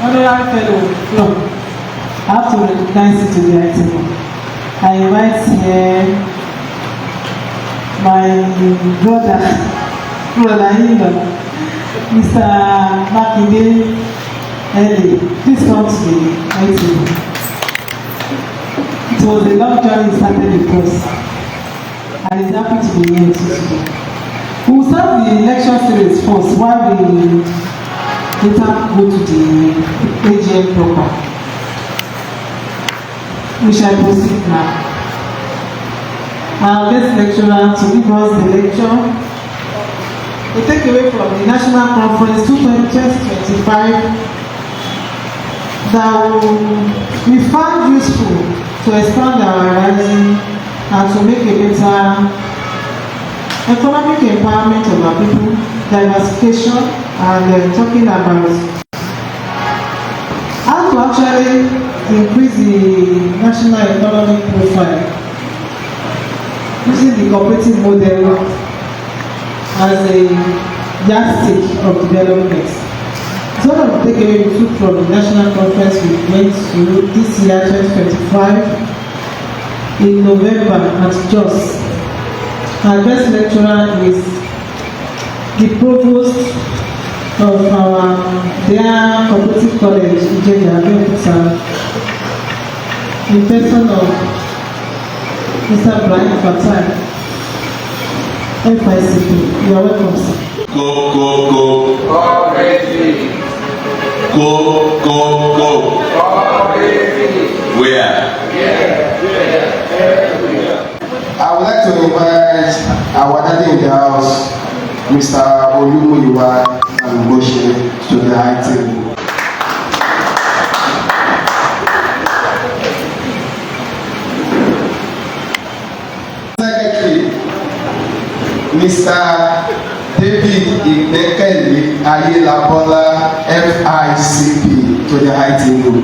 honorary fellow, no, I have to recognize it to the table. I invite here my brother-in-law, Mr. Makinde Eli. Please come to the table. It was a long journey started with us, and it's happy to be here today. We will start the lecture series first while we later go to the AGM proper. We shall proceed now. Our guest lecturer to give us the lecture, a takeaway from the National Conference 2025 that we found useful to expand our horizon and to make a better economic empowerment of our people, diversification, and talking about how to actually increase the national economic profile using the cooperative model as a yardstick of development. So one of the takeaways we took from the national conference we went to this year 2025 in November at Jos. Our guest lecturer is the provost of our dear Cooperative College, Abeokuta, in person of Mr. Brian Fatai, FICP. You are welcome, sir. Go. Cooperative. Go. Cooperative. Where? I would like to invite our daddy in the house, Mr. Olubiyi and Moshe, to the high table. Secretary, Mr. David Igbekele Ayelabola, FICP, to the high table.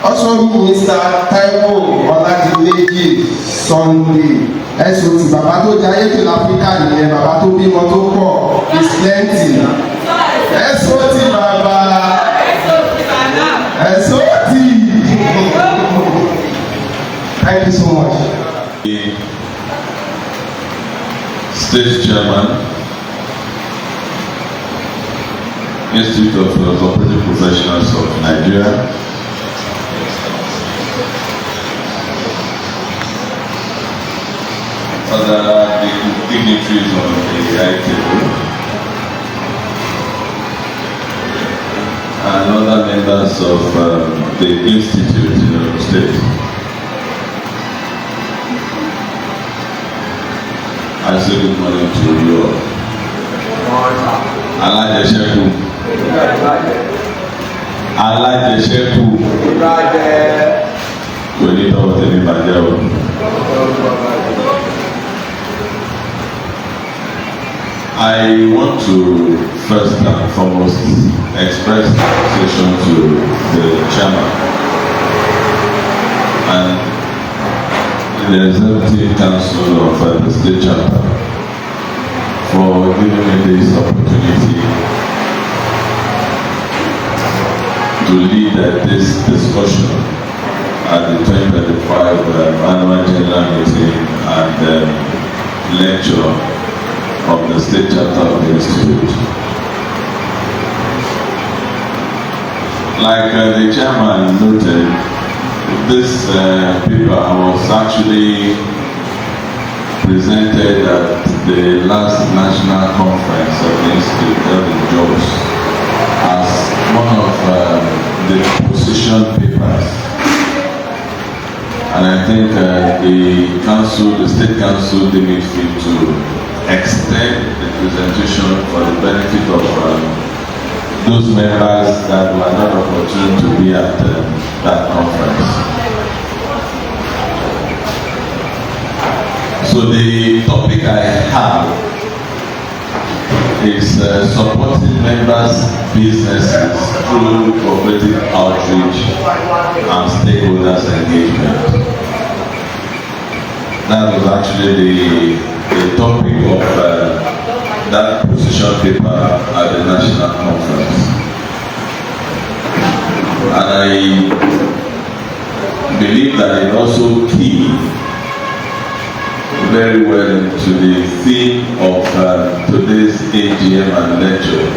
Also, Mr. Taiwo Oladimeji Sunday, SOT, bàbá tó jayé tó l'Áfíríkà nìyẹn, bàbá tó bímọ tó pọ̀, is plenty. SOT bàbá, SOT. Thank you so much. The State Chairman, Institute of Cooperative Professionals of Nigeria, other dignitaries on the high table, and other members of the institute in the state. I say good morning to you all. Alájẹṣẹ́kù. Kò ní tọ́wọ́ tẹ́lẹ̀ bàjẹ́ o. I want to first and foremost express appreciation to the chairman and the executive council of the state chapter for giving me this opportunity to lead this discussion at the 2025 annual general meeting and lecture of the state chapter of the institute. Like the chairman noted, this paper was actually presented at the last national conference of the institute held in Jos as one of the position papers. And I think the state council deemed fit to extend the presentation for the benefit of those members that were not opportune to be at that conference. So the topic I have is supporting members' businesses through cooperative outreach and stakeholders engagement. That was actually the the topic of that position paper at the national conference. And I believe that it also key very well into the theme of today's AGM and lecture,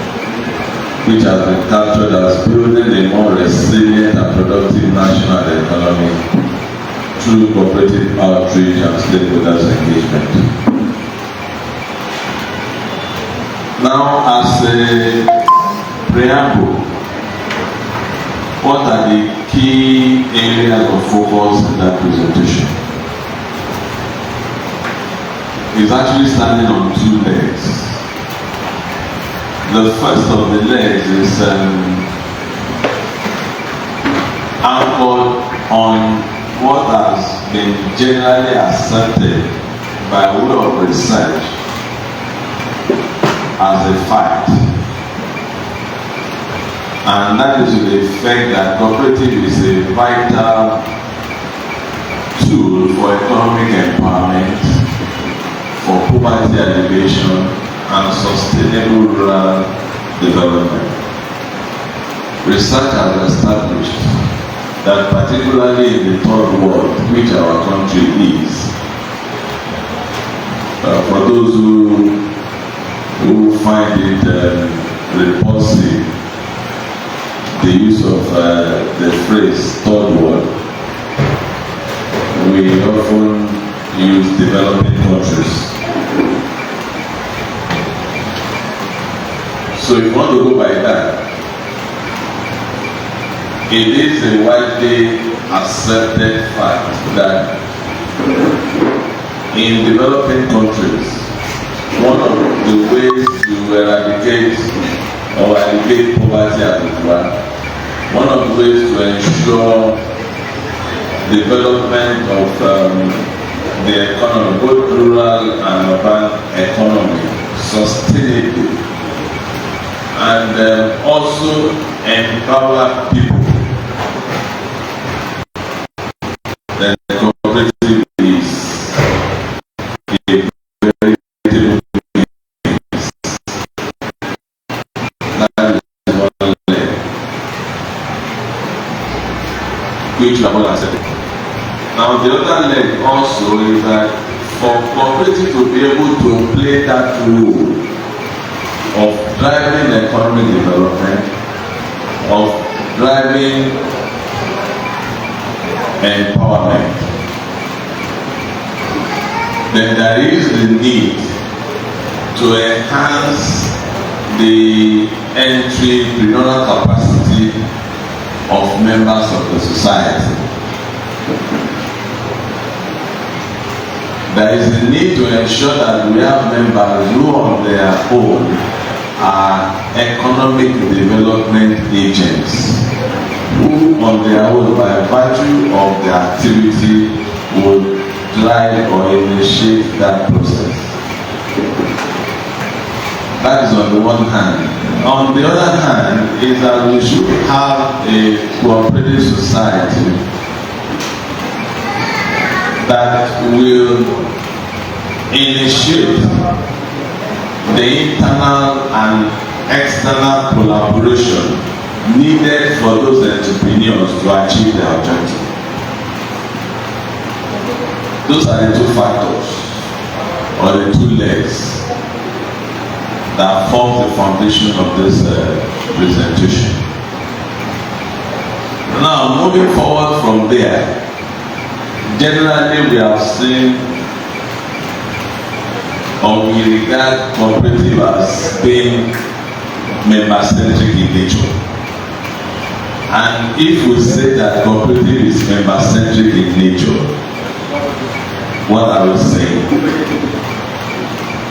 which has been captured as building a more resilient and productive national economy through cooperative outreach and stakeholders engagement. Now, as a preamble, what are the key areas of focus in that presentation? It's actually standing on two legs. The first of the legs is anchored on what has been generally accepted by way of research as a fact, and that is to the effect that cooperative is a vital tool for economic empowerment, for poverty alleviation, and sustainable rural development. Research has established that particularly in the third world, which our country is, for those who find it repulsive, the use of the phrase third world, we often use developing countries. So if you want to go by that, it is a widely accepted fact that in developing countries, one of the ways to eradicate or alleviate poverty as it were, one of the ways to ensure development of the economy, both rural and urban economy, sustainably, and also empower people. Then the cooperative is a very means. That is one leg, which we have all accepted. Now the other leg also is that for cooperative to be able to play that role of driving economic development, of driving empowerment, then there is the need to enhance the entrepreneurial capacity of members of the society. There is a need to ensure that we have members who on their own are economic development agents, who on their own by virtue of their activity would drive or initiate that process. That is on the one hand. On the other hand is that we should have a cooperative society that will initiate the internal and external collaboration needed for those entrepreneurs to achieve their objective. Those are the two factors, or the two legs, that form the foundation of this presentation. Now, moving forward from there, generally we have seen, or we regard cooperative as being member-centric in nature. And if we say that cooperative is member-centric in nature, what are we saying?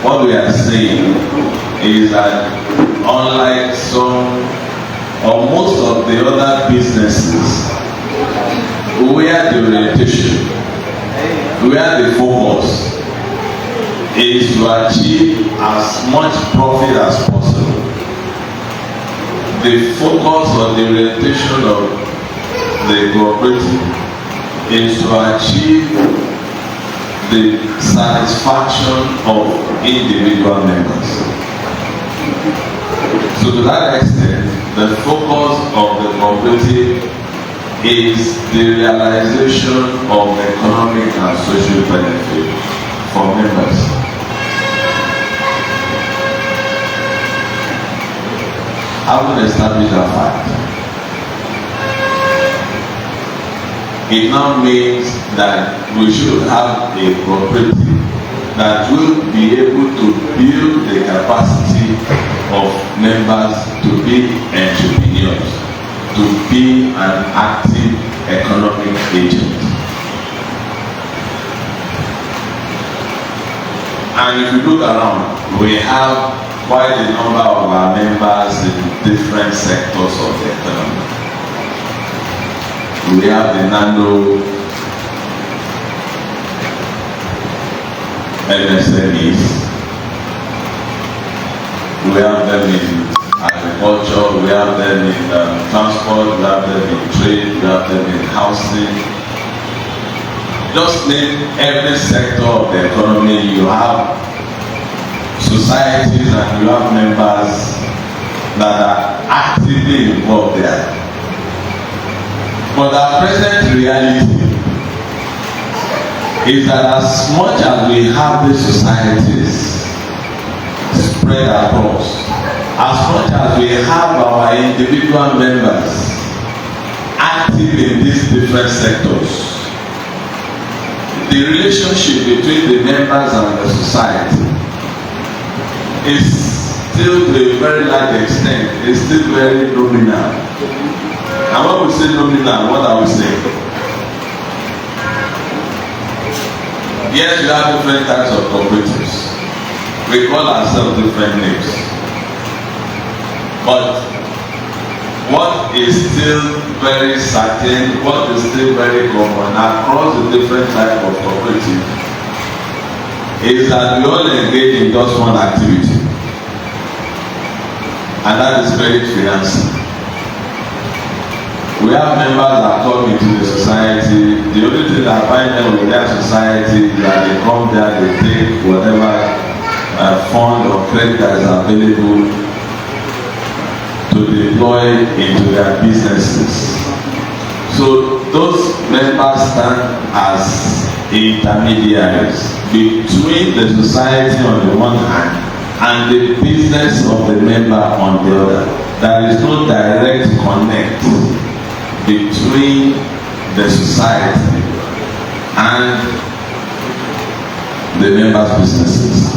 What we are saying is that unlike some or most of the other businesses, where the orientation, where the focus is to achieve as much profit as possible, the focus or the orientation of the cooperative is to achieve the satisfaction of individual members. So to that extent, the focus of the cooperative is the realization of economic and social benefit for members. Having established that fact, it now means that we should have a cooperative that will be able to build the capacity of members to be entrepreneurs, to be an active economic agent. And if you look around, we have quite a number of our members in different sectors of the economy. We have the nano MSMEs, we have them in agriculture, we have them in transport, we have them in trade, we have them in housing. Just name every sector of the economy. You have societies and you have members that are actively involved there. But our present reality is that as much as we have these societies spread across, as much as we have our individual members active in these different sectors, the relationship between the members and the society is still to a very large extent, is still very nominal. And when we say nominal, what are we saying? Yes, we have different types of cooperatives. We call ourselves different names. But what is still very certain, what is still very common across the different types of cooperative is that we all engage in just one activity. And that is credit financing. We have members that come into the society. The only thing that binds them with their society is that they come there, they take whatever fund or credit that is available to deploy into their businesses. So those members stand as intermediaries between the society on the one hand and the business of the member on the other. There is no direct connect between the society and the members' businesses.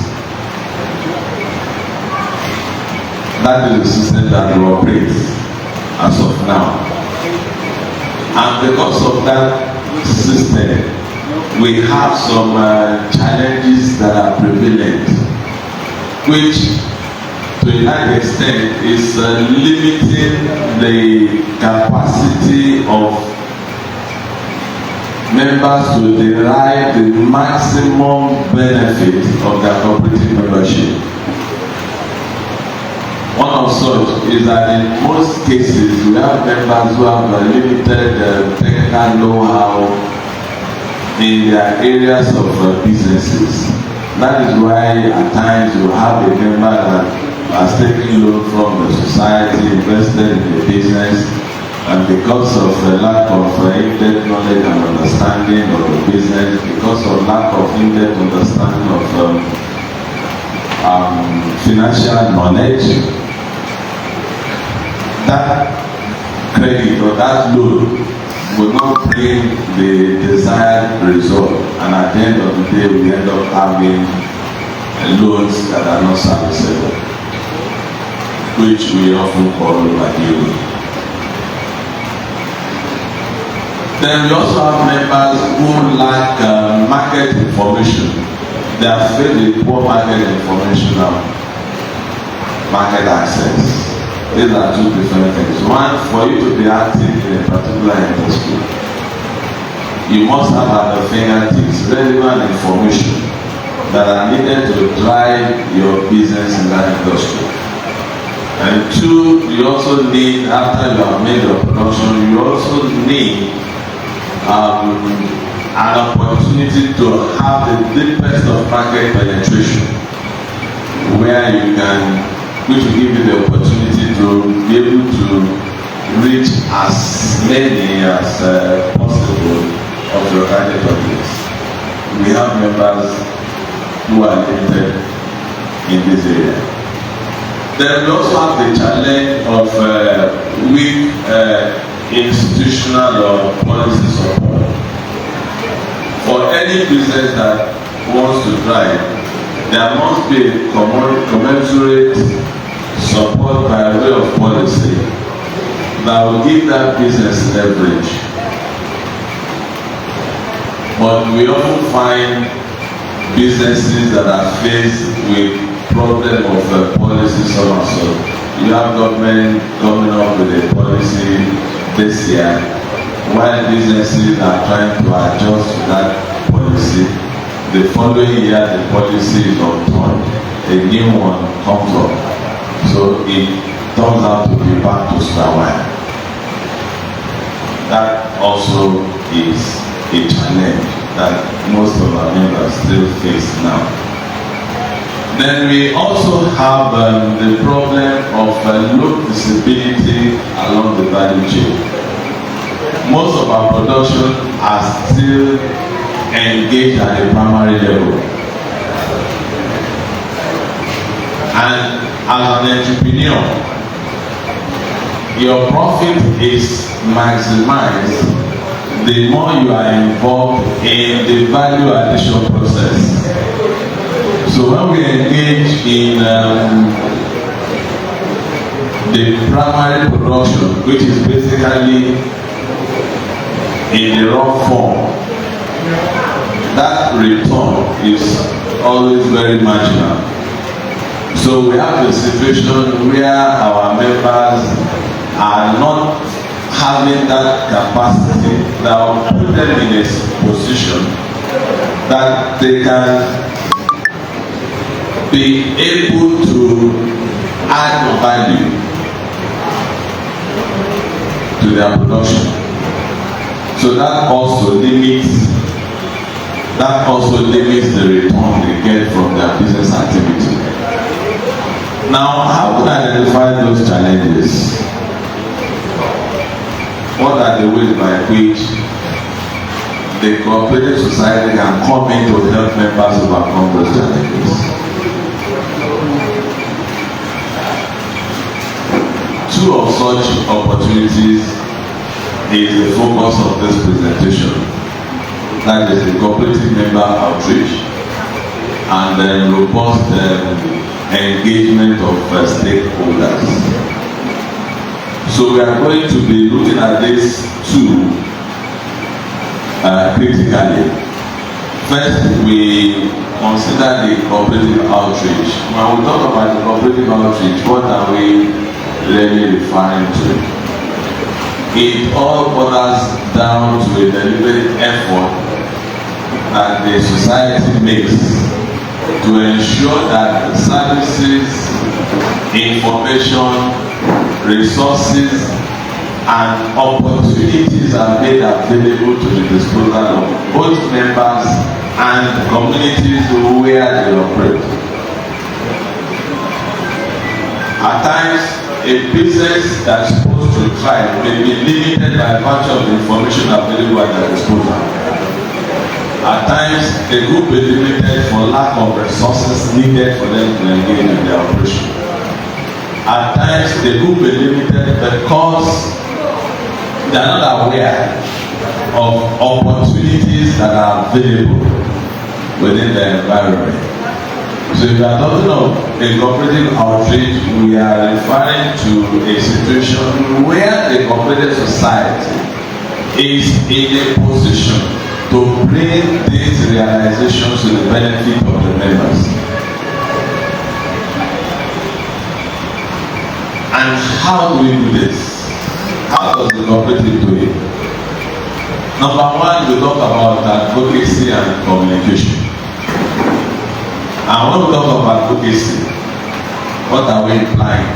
That is the system that we operate as of now. And because of that system, we have some challenges that are prevalent, which to a large extent is limiting the capacity of members to derive the maximum benefit of their cooperative membership. One of such is that in most cases we have members who have limited technical know-how in their areas of businesses. That is why at times you have a member that has taken loan from the society, invested in the business, and because of a lack of in-depth knowledge and understanding of the business, because of lack of in-depth understanding of financial knowledge, that credit or that loan will not bring the desired result, and at the end of the day we end up having loans that are not serviceable, which we often call overdue. Then we also have members who lack market information. They are filled with poor market information and market access. These are two different things. One, for you to be active in a particular industry, you must have at the fingertips relevant information that are needed to drive your business in that industry. And two, you also need, after you have made your production, you also need an opportunity to have the deepest of market penetration, where you can, which will give you the opportunity to be able to reach as many as possible of your target audience. We have members who are limited in this area. Then we also have the challenge of weak institutional or policy support. For any business that wants to thrive, there must be a commensurate support by way of policy that will give that business leverage. But we often find businesses that are faced with problem of policy so. You have government coming up with a policy this year, while businesses are trying to adjust to that policy. The following year, the policy is unturned, a new one comes up. So it turns out to be back to square one. That also is a challenge that most of our members still face now. Then we also have the problem of low visibility along the value chain. Most of our production are still engaged at the primary level. And as an entrepreneur, your profit is maximized the more you are involved in the value addition process. So when we engage in the primary production, which is basically in the raw form, that return is always very marginal. So we have a situation where our members are not having that capacity that will put them in a position that they can be able to add value to their production. So that also limits the return they get from their business activity. Now, how can I identify those challenges? What are the ways by which the cooperative society can come in to help members overcome those challenges? Two of such opportunities is the focus of this presentation. That is the cooperative member outreach and then robust engagement of stakeholders. So we are going to be looking at this too critically. First, we consider the cooperative outreach. When we talk about the cooperative outreach, what are we really referring to? It all boils down to a deliberate effort that the society makes to ensure that services, information, resources, and opportunities are made available to the disposal of both members and communities where they operate. At times, a business that's supposed to thrive may be limited by virtue of the information available at their disposal. At times, they could be limited for lack of resources needed for them to engage in their operation. At times, they could be limited because they are not aware of opportunities that are available within the environment. So if we are talking of a cooperative outreach, we are referring to a situation where the cooperative society is in a position to bring these realizations to the benefit of the members. And how do we do this? How does the cooperative do it? Number one, we talk about advocacy and communication. And when we talk about advocacy, what are we implying?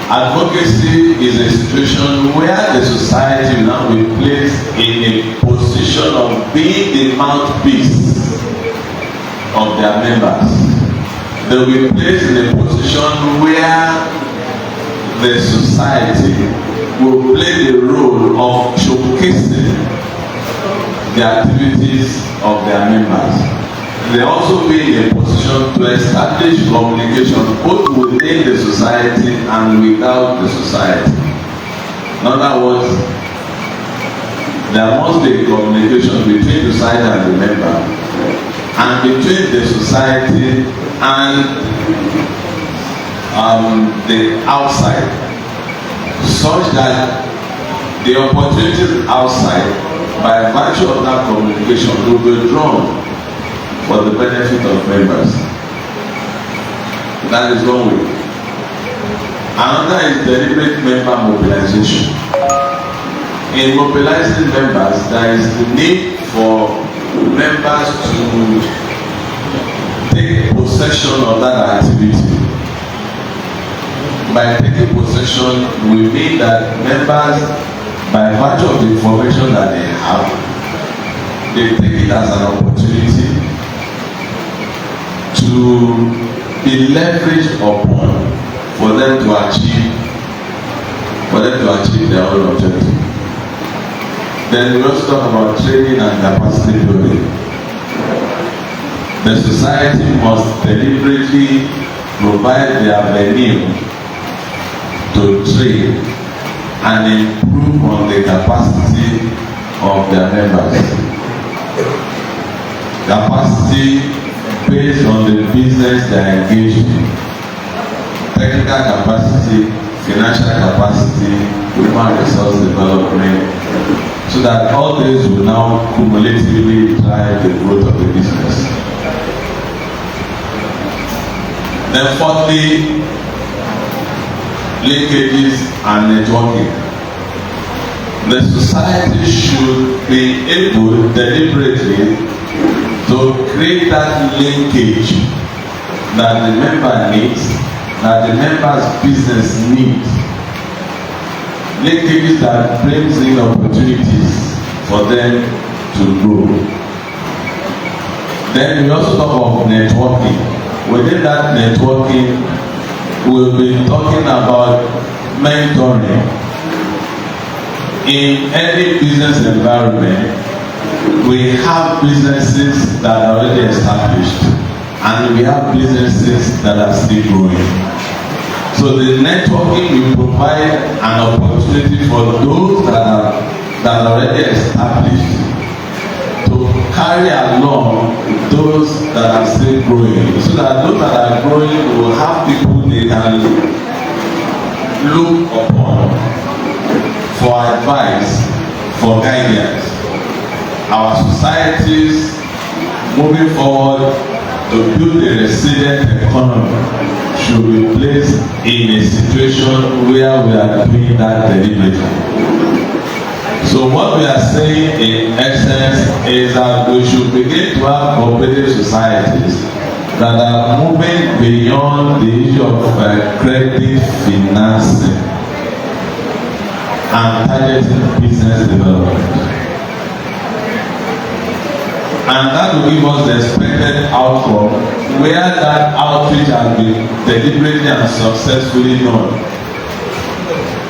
Advocacy is a situation where the society will now be placed in a position of being the mouthpiece of their members. They will be placed in a position where the society will play the role of showcasing the activities of their members. They also be in a position to establish communication both within the society and without the society. In other words, there must be a communication between the society and the member, and between the society and the outside, such that the opportunities outside, by virtue of that communication, will be drawn for the benefit of members. That is one way. Another is deliberate member mobilization. In mobilizing members, there is the need for members to take possession of that activity. By taking possession, we mean that members, by virtue of the information that they have, they take it as an opportunity to be leveraged upon for them to achieve their own objective. Then we also talk about training and capacity building. The society must deliberately provide the avenue to train and improve on the capacity of their members. Capacity based on the business they are engaged in. Technical capacity, financial capacity, human resource development, so that all these will now cumulatively drive the growth of the business. Then fourthly, linkages and networking. The society should be able deliberately to create that linkage that the member needs, that the member's business needs. Linkages that brings in opportunities for them to grow. Then we also talk of networking. Within that networking, we'll be talking about mentoring. In any business environment, we have businesses that are already established and we have businesses that are still growing. So the networking will provide an opportunity for those that are already established to carry along those that are still growing, so that those that are growing will have people they can look upon for advice, for guidance. Our societies moving forward to build a resilient economy should be placed in a situation where we are doing that deliberately. So what we are saying in essence is that we should begin to have cooperative societies that are moving beyond the issue of credit financing and targeting business development. And that will give us the expected outcome where that outreach has been deliberately and successfully done.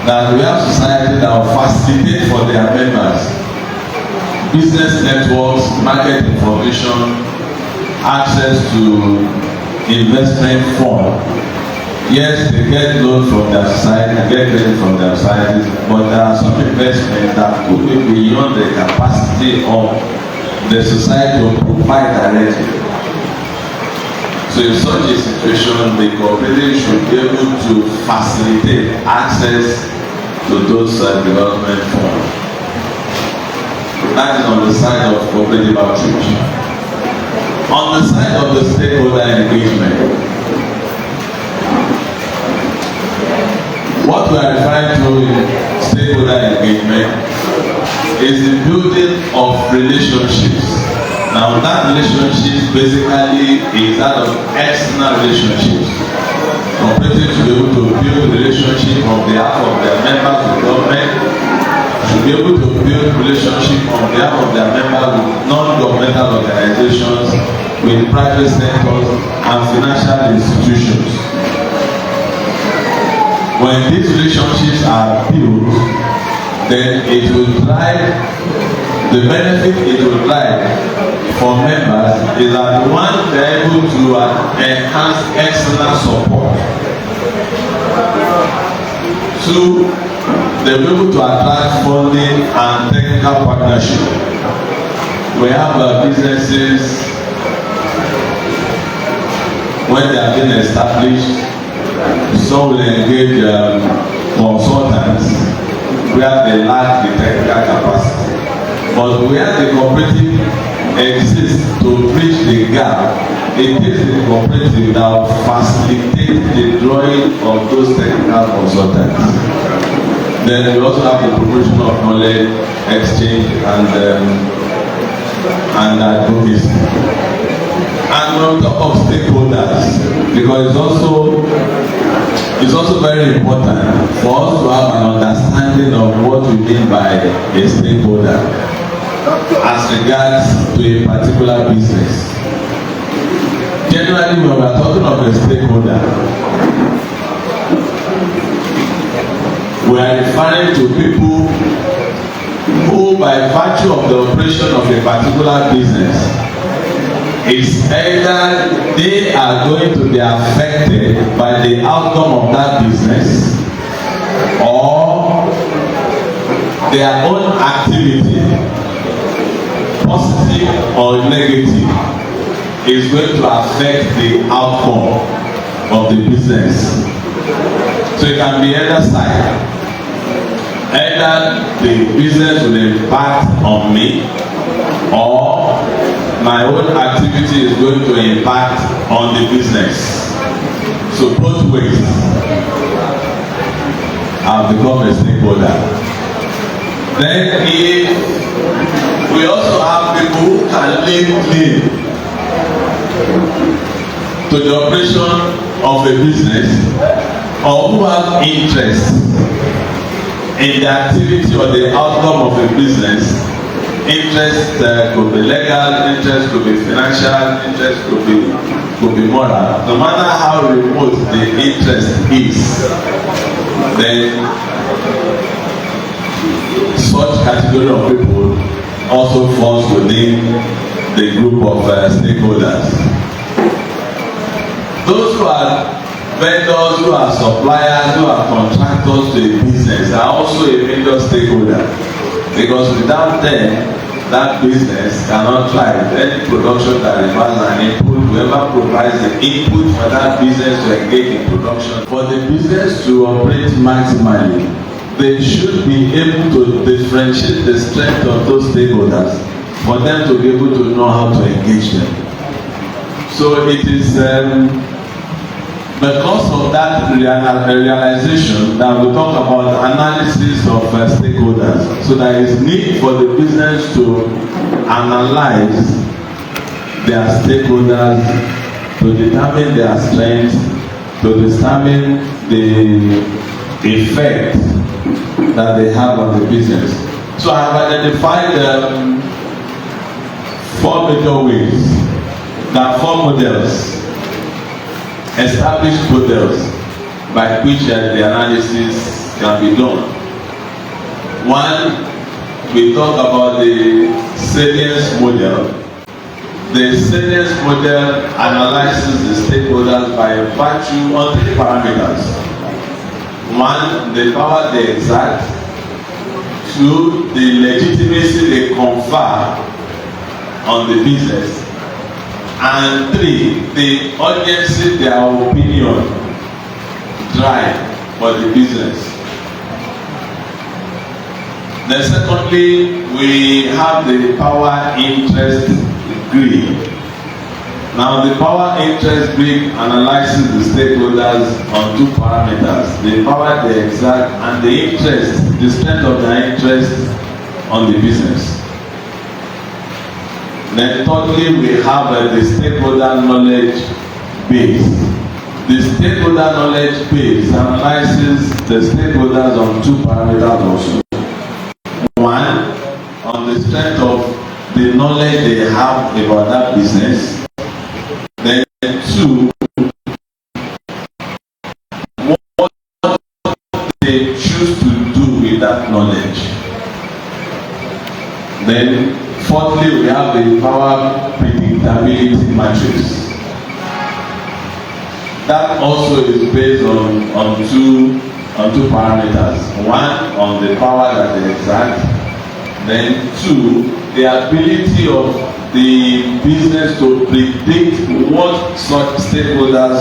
That we have society that will facilitate for their members business networks, market information, access to investment fund. Yes, they get loans from their society, they get credit from their societies, but there are some investments that could be beyond the capacity of the society will provide directly. So in such a situation, the cooperative should be able to facilitate access to those development funds. That is on the side of cooperative outreach. On the side of the stakeholder engagement, what we are referring to in stakeholder engagement is the building of relationships. Now that relationship basically is that of external relationships. cooperative should be able to build relationship on behalf of their members with government, should be able to build relationship on behalf of their members with non-governmental organizations, with private sectors and financial institutions. When these relationships are built, then it will drive, the benefit it will drive for members is that one, they are able to enhance external support. Two, they will be able to attract funding and technical partnership. We have businesses, when they have been established, some will engage consultants where they lack the technical capacity. But where the cooperative exists to bridge the gap, it is the cooperative that will facilitate the drawing of those technical consultants. Then we also have the promotion of knowledge exchange and advocacy. And on top of stakeholders, because it's also very important for us to have an understanding of what we mean by a stakeholder as regards to a particular business. Generally, when we are talking of a stakeholder, we are referring to people who, by virtue of the operation of a particular business, is either they are going to be affected by the outcome of that business, or their own activity, positive or negative, is going to affect the outcome of the business. So it can be either side. Either the business will impact on me, or my own activity is going to impact on the business. So both ways, I've become a stakeholder. Then we also have people who can lay claim to the operation of a business, or who have interest in the activity or the outcome of a business. Interest could be legal, interest could be financial, interest could be moral. No matter how remote the interest is, then such category of people also falls within the group of stakeholders. Those who are vendors, who are suppliers, who are contractors to a business are also a major stakeholder, because without them, that business cannot thrive. Any production that requires an input, whoever provides the input for that business to engage in production, for the business to operate maximally, they should be able to differentiate the strength of those stakeholders for them to be able to know how to engage them. So it is because of that realization that we talk about analysis of stakeholders. So there is need for the business to analyze their stakeholders, to determine their strengths, to determine the effect that they have on the business. So I have identified 4 major ways. There are 4 models, established models by which the analysis can be done. One, we talk about the salience model. The salience model analyzes the stakeholders by virtue of 3 parameters. 1, the power they exert. 2, the legitimacy they confer on the business. And 3, the urgency their opinion drive for the business. Then secondly, we have the power interest grid. Now the power interest grid analyzes the stakeholders on 2 parameters: the power they exert and the interest, the strength of their interest on the business. Then thirdly, we have the stakeholder knowledge base. The stakeholder knowledge base analyzes the stakeholders on two parameters also. One, on the strength of the knowledge they have about that business. Then two, what they choose to do with that knowledge. Then fourthly, we have the power predictability matrix. That also is based on two parameters. One, on the power that they exert. Then two, the ability of the business to predict what such stakeholders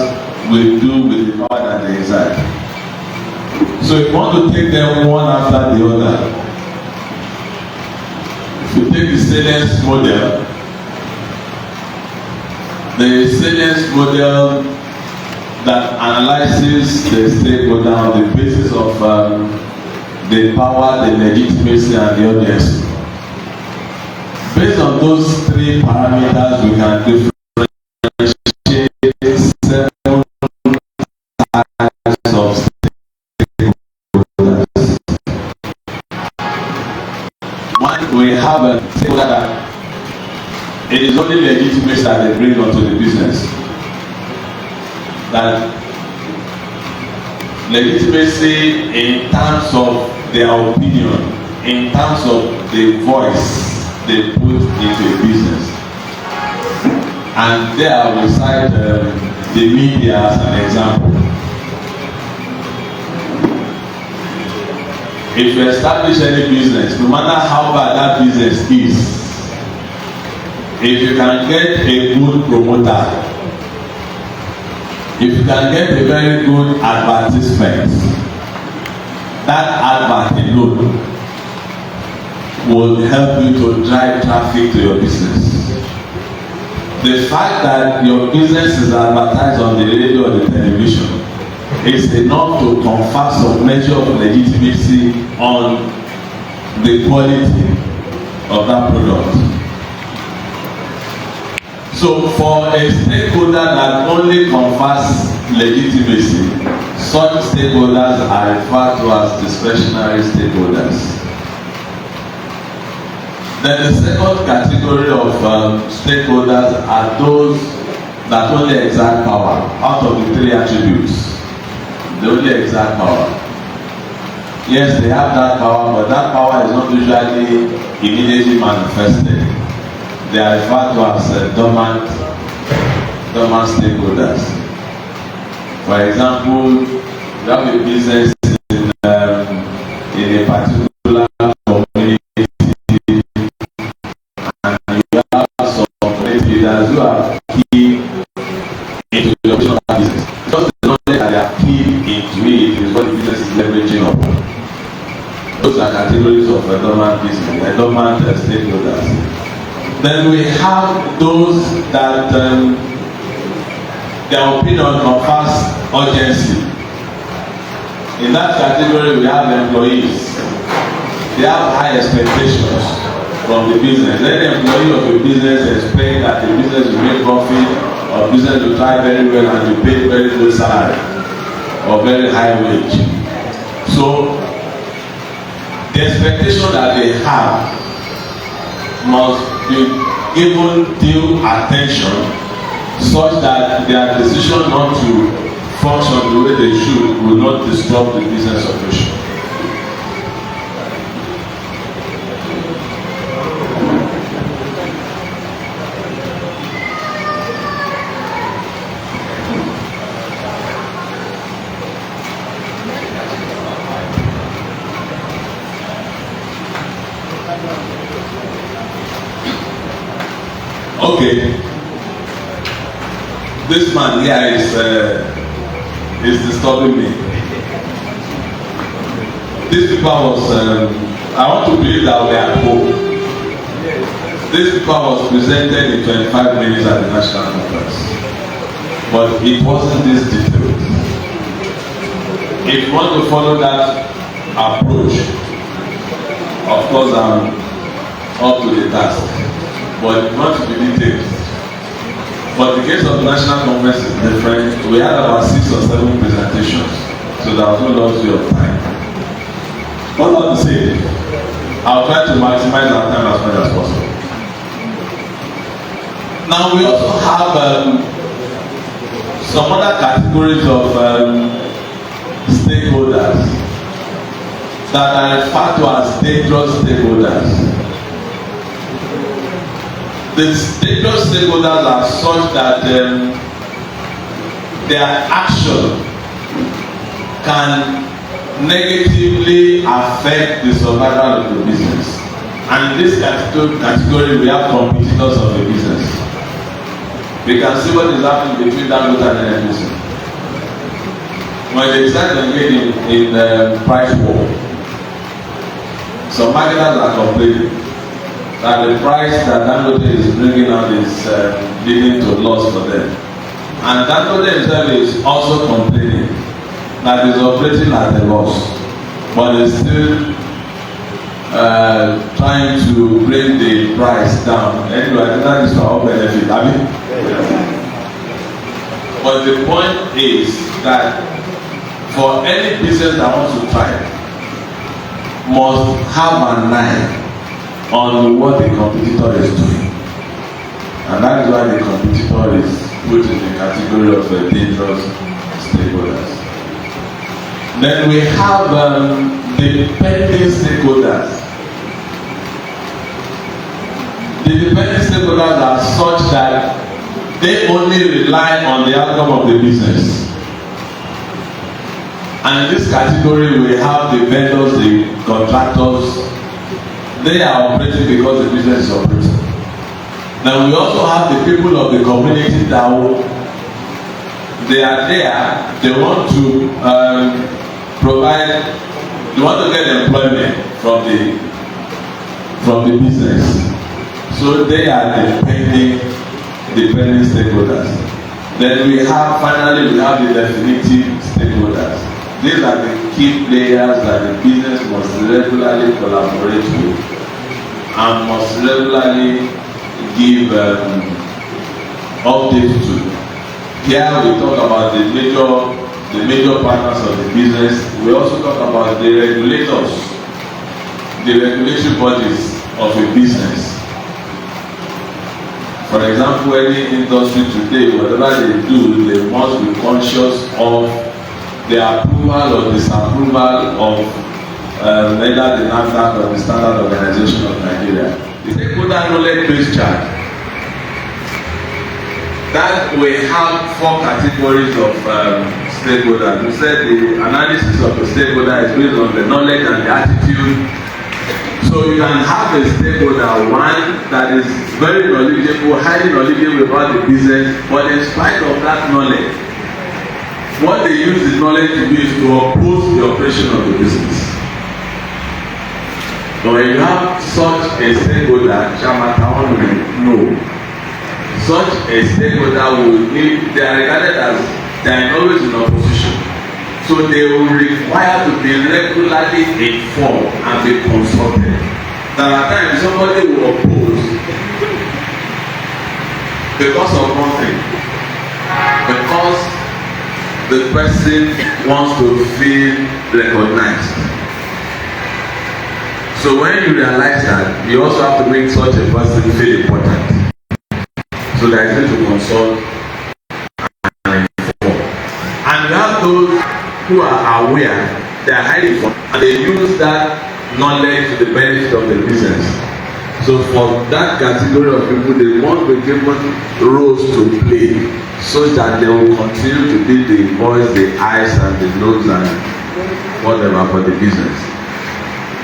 will do with the power that they exert. So if you want to take them one after the other, if you take the salience model, the salience model that analyzes the stakeholder on the basis of the power, the legitimacy, and the audience. Based on those three parameters, we can differentiate 7 types of stakeholders. One, we have a stakeholder that it is only legitimacy that they bring onto the business. That legitimacy in terms of their opinion, in terms of the voice they put into a business. And there we cite the media as an example. If you establish any business, no matter how bad that business is, if you can get a good promoter, if you can get a very good advertisement, that advert alone will help you to drive traffic to your business. The fact that your business is advertised on the radio or the television is enough to confer some measure of legitimacy on the quality of that product. So for a stakeholder that only confers legitimacy, such stakeholders are referred to as discretionary stakeholders. Then the second category of stakeholders are those that only exert power. Out of the three attributes, they only exert power. Yes, they have that power, but that power is not usually immediately manifested. They are referred to as dormant stakeholders. For example, you have a business in a particular community, and you have some community leaders who are key into the operation of that business. Just the knowledge that they are key into it is what the business is leveraging upon. Those are categories of dormant business, dormant stakeholders. Then we have those that their opinion confers urgency. In that category, we have employees. They have high expectations from the business. Let the employee of a business expect that the business will make profit, or business will try very well and will pay very good salary or very high wage. So the expectation that they have must be given due attention such that their decision not to function the way they should will not disrupt the business operation. Okay, this man here is disturbing me. This paper was, I want to believe that we are at home. This paper was presented in 25 minutes at the national conference, but it wasn't this detailed. If you want to follow that approach, of course I'm up to the task. But not to be detailed. But the case of the national conference is different. We had about 6 or 7 presentations, so there was no luxury of time. But not to say, I'll try to maximize our time as much as possible. Now we also have some other categories of stakeholders that are referred to as dangerous stakeholders. The dangerous stakeholders are such that their action can negatively affect the survival of the business. And in this category we have competitors of the business. We can see what is happening between Dangote and NNPC. When they decide to engage in price war, some marketers are complaining that the price that Dangote is bringing out is leading to loss for them. And Dangote himself is also complaining that he's operating at a loss, but he's still trying to bring the price down. Anyway, I think that is for our benefit, I mean. But the point is that for any business that wants to thrive, must have an eye on what the competitor is doing. And that is why the competitor is put in the category of dangerous stakeholders. Then we have the dependent stakeholders. The dependent stakeholders are such that they only rely on the outcome of the business. And in this category we have the vendors, the contractors. They are operating because the business is operating. Now we also have the people of the community that they are there, they want to provide, they want to get employment from the business. So they are dependent stakeholders. Then finally we have the definitive stakeholders. These are the key players that the business must regularly collaborate with and must regularly give updates to. Here we talk about the major partners of the business. We also talk about the regulators, the regulatory bodies of a business. For example, any industry today, whatever they do, they must be conscious of the approval or disapproval of either the NAFDAC or the Standard Organization of Nigeria. The stakeholder knowledge-based charge. That we have 4 categories of stakeholders. We said the analysis of the stakeholder is based on the knowledge and the attitude. So you can have a stakeholder, one that is very knowledgeable, highly knowledgeable about the business, but in spite of that knowledge, what they use the knowledge to do is to oppose the operation of the business. So when you have such a stakeholder, Chairman will know. Such a stakeholder will need, they are regarded as they are always in opposition. So they will require to be regularly informed and be consulted. There are times somebody will oppose because of nothing. Because the person wants to feel recognized. So when you realize that, you also have to make such a person feel important. So there is need to consult and inform. And you have those who are aware, they are highly informed, and they use that knowledge to the benefit of the business. So for that category of people, they want to be given roles to play so that they will continue to be the voice, the eyes and the nose and whatever for the business.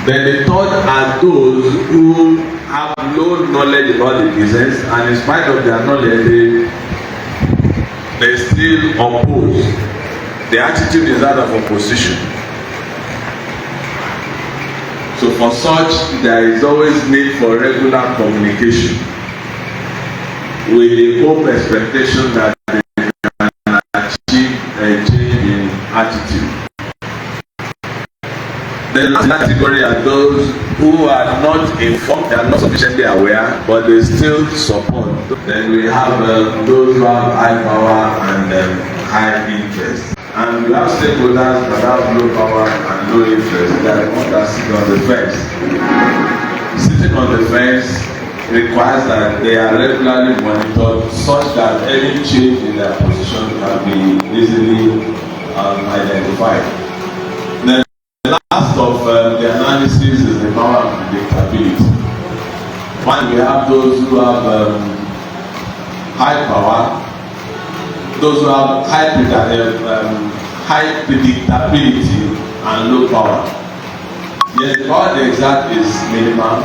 Then the third are those who have low knowledge about the business, and in spite of their knowledge, they still oppose. The attitude is that of opposition. So for such, there is always need for regular communication with the hope expectation that they can achieve a change in attitude. The last category are those who are not informed, they are not sufficiently aware, but they still support. Then we have those who have high power and high interest. And we have stakeholders that have low power and low interest. They are the ones that sit on the fence. Sitting on the fence requires that they are regularly monitored such that any change in their position can be easily identified. Then the last of the analysis is the power of predictability. One, we have those who have high power, those who have high predictability and low power. Yes, the power they exert is minimal,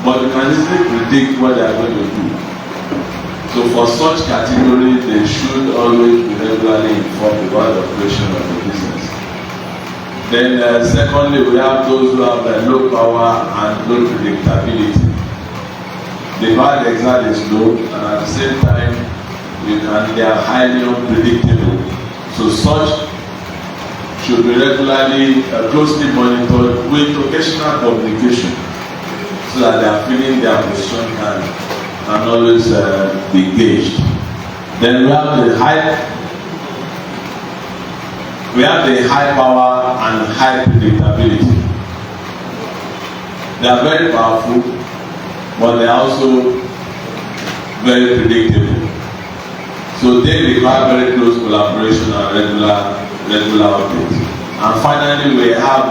but you can easily predict what they are going to do. So for such category, they should always be regularly informed about the operation of the business. Then secondly, we have those who have low power and low predictability. The power they exert is low, and at the same time, they are highly unpredictable. So such should be regularly closely monitored with occasional communication, so that they are feeling their position and always be gauged. Then we have the high power and high predictability. They are very powerful, but they are also very predictable. So they require very close collaboration and regular updates. And finally, we have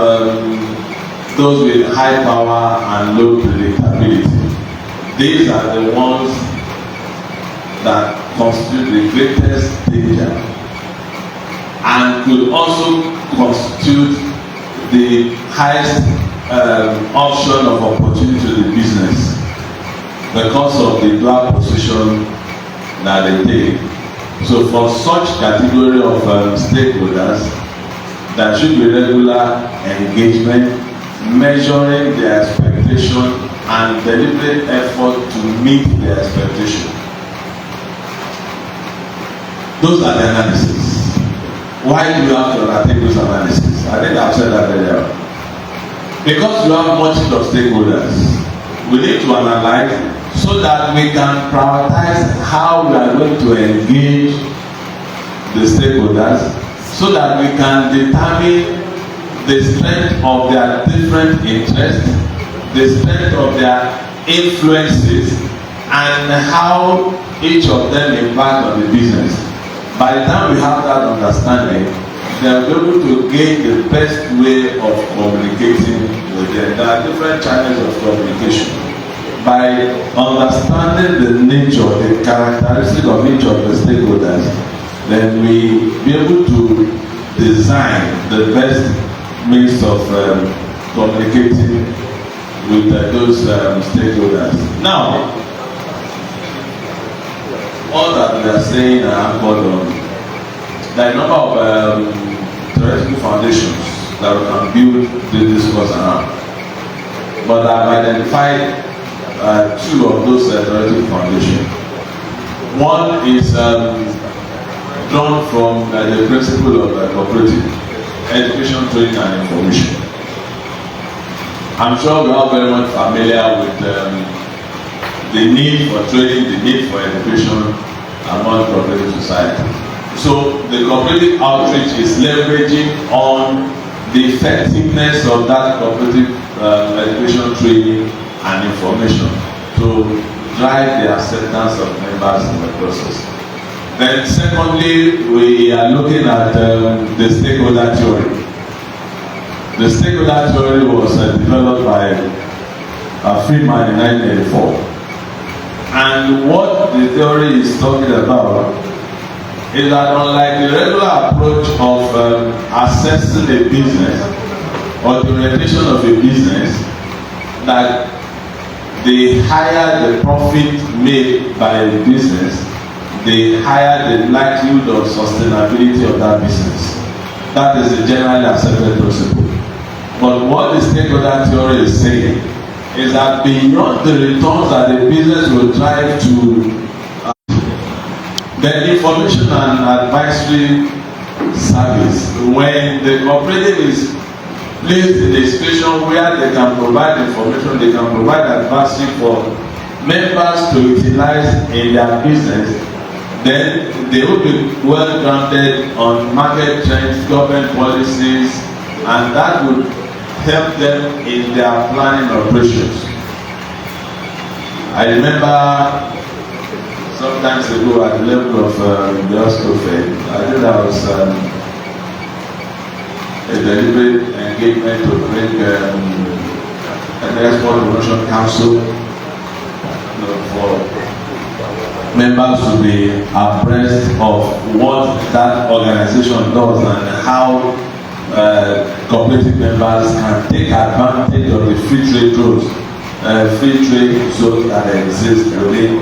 those with high power and low predictability. These are the ones that constitute the greatest danger and could also constitute the highest option of opportunity to the business because of the dual position that they take. So for such category of stakeholders, there should be regular engagement, measuring their expectation and deliberate effort to meet their expectation. Those are the analysis. Why do you have to undertake those analysis? I think I've said that earlier. Because you have multitude of stakeholders, we need to analyze so that we can prioritize how we are going to engage the stakeholders, so that we can determine the strength of their different interests, the strength of their influences, and how each of them impact on the business. By the time we have that understanding, they are able to gain the best way of communicating with them. There are different channels of communication. By understanding the nature, the characteristics of each of the stakeholders, then we be able to design the best means of communicating with those stakeholders. Now, all that we are saying are anchored on the number of theoretical foundations that we can build the discourse around. But I've identified two of those theoretical foundations. One is drawn from the principle of cooperative education, training, and information. I'm sure we are very much familiar with the need for training, the need for education among cooperative society. So the cooperative outreach is leveraging on the effectiveness of that cooperative education, training, and information to drive the acceptance of members in the process. Then secondly, we are looking at the stakeholder theory. The stakeholder theory was developed by Friedman in 1984. And what the theory is talking about is that unlike the regular approach of assessing a business or the orientation of a business, that the higher the profit made by a business, the higher the likelihood of sustainability of that business. That is a generally accepted principle. But what the stakeholder theory is saying is that beyond the returns that the business will drive to, the information and advisory service, when the cooperative is placed in a situation where they can provide information, they can provide advisory for members to utilize in their business, then they will be well grounded on market trends, government policies, and that would help them in their planning operations. I remember sometimes ago at the level of the Oscar Fair, I think that was a deliberate engagement to bring an export promotion council for members to be abreast of what that organization does and how cooperative members can take advantage of the free trade zones that exist within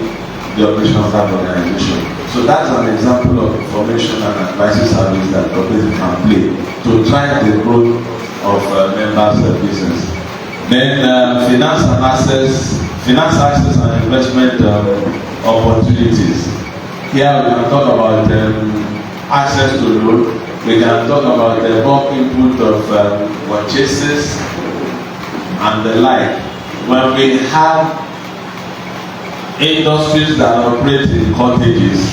the operation of that organization. So that's an example of information and advisory service that cooperative can play to drive the growth of members' business. Then finance access and investment opportunities. Here we can talk about access to loan. We can talk about the bulk input of purchases and the like. When we have industries that operate in cottages,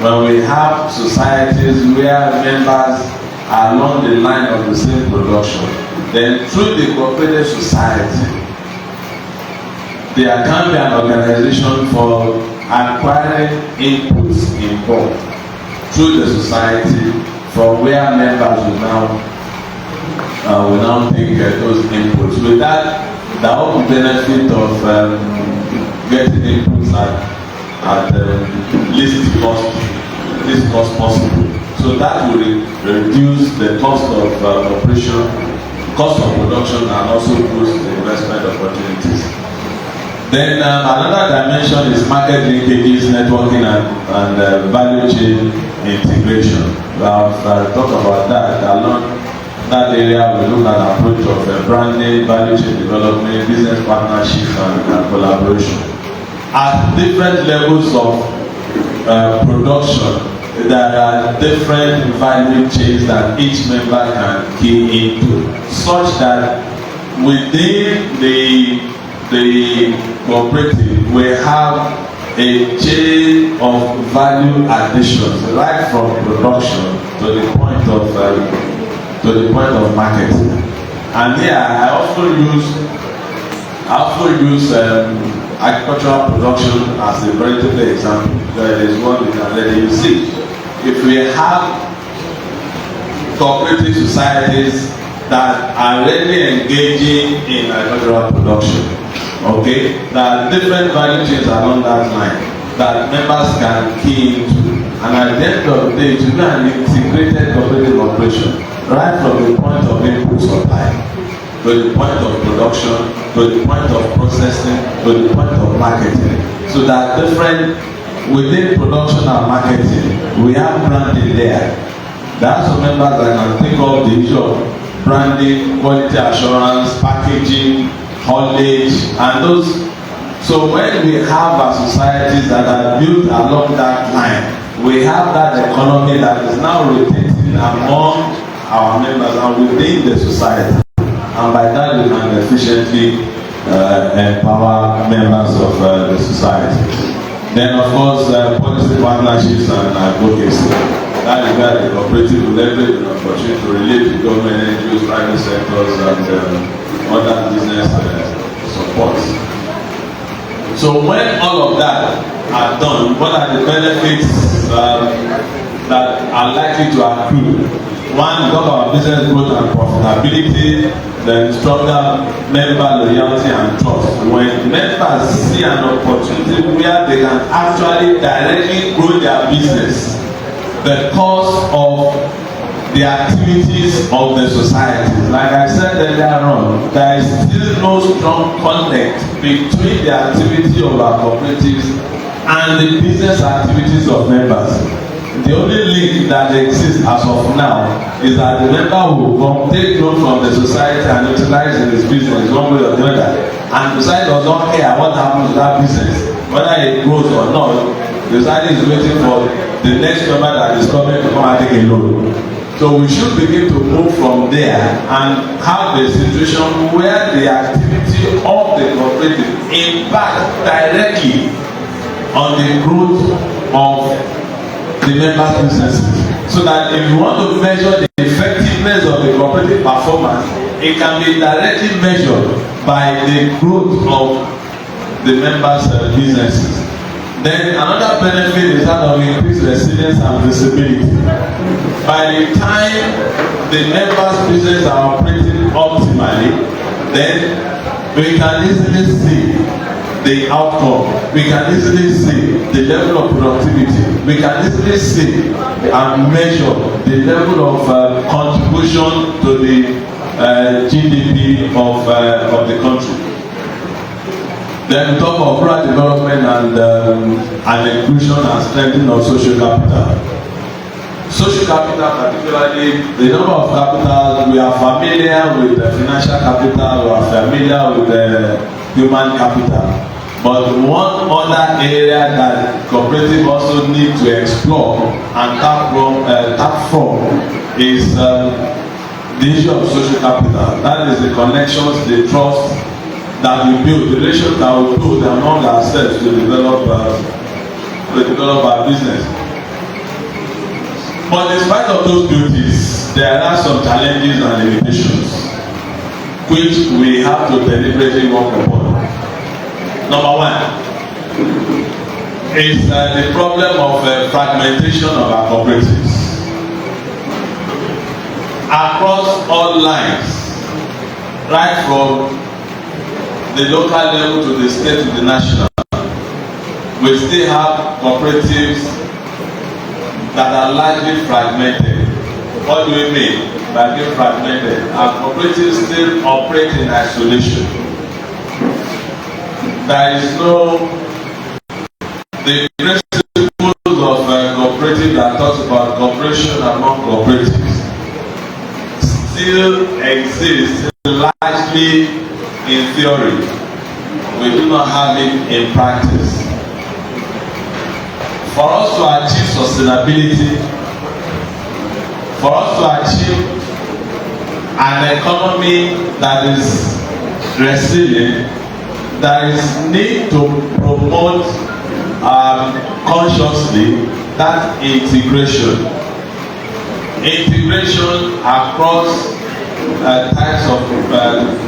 when we have societies where members are along the line of the same production, then through the cooperative society, there can be an organization for acquiring inputs in bulk through the society, from where members will now take those inputs. With that, the whole benefit of getting inputs at least cost possible. So that will reduce the cost of operation, cost of production, and also boost the investment opportunities. Then another dimension is market linkages, networking, and value chain integration. We have talked about that. Along that area, we look at approach of branding, value chain development, business partnerships, and collaboration. At different levels of production, there are different value chains that each member can key into, such that within the cooperative we have a chain of value additions, right from production to the point of marketing. And here I often use agricultural production as a very typical example. There is one we can already see. If we have cooperative societies that are really engaging in agricultural production, okay, there are different value chains along that line that members can key into, and at the end of the day it will be an integrated cooperative operation, right from the point of input supply to the point of production, to the point of processing, to the point of marketing. So that different within production and marketing, we have branding there. There are some members that can take up the issue of branding, quality assurance, packaging, haulage, and those. So when we have our societies that are built along that line, we have that economy that is now rotating among our members and within the society. And by that we can efficiently empower members of the society. Then of course policy partnerships and advocacy. That is where the cooperative will leverage an opportunity to relate to government NGOs, private sectors, and other business supports. So when all of that are done, what are the benefits that are likely to accrue? One, we talk about business growth and profitability, then stronger member loyalty and trust. When members see an opportunity where they can actually directly grow their business because of the activities of the society. Like I said earlier on, there is still no strong connect between the activity of our cooperatives and the business activities of members. The only link that exists as of now is that the member will come take loan from the society and utilize in his business one way or the other, and the society does not care what happens to that business, whether it grows or not. The society is waiting for the next member that is coming to come and take a loan. So we should begin to move from there and have a situation where the activity of the cooperative impact directly on the growth of the members' businesses. So that if you want to measure the effectiveness of the cooperative performance, it can be directly measured by the growth of the members' businesses. Then another benefit is that of increased resilience and visibility. By the time the members' business are operating optimally, then we can easily see the outcome. We can easily see the level of productivity. We can easily see and measure the level of contribution to the GDP of the country. Then we talk of rural development and inclusion and strengthening of social capital. Social capital, particularly the number of capital, we are familiar with the financial capital, we are familiar with the human capital. But one other area that cooperative also need to explore and tap from is the issue of social capital. That is the connections, the trust that we build, the relations that we build among ourselves to develop our business. But in spite of those beauties, there are some challenges and limitations which we have to deliberately work upon. Number one is the problem of fragmentation of our cooperatives. Across all lines, right from the local level to the state to the national, we still have cooperatives that are largely fragmented. What do we mean by being fragmented? Our cooperatives still operate in isolation. There is the principles of cooperative that talks about cooperation among cooperatives still exist largely in theory. We do not have it in practice. For us to achieve sustainability, for us to achieve an economy that is resilient, there is need to promote consciously that integration across types of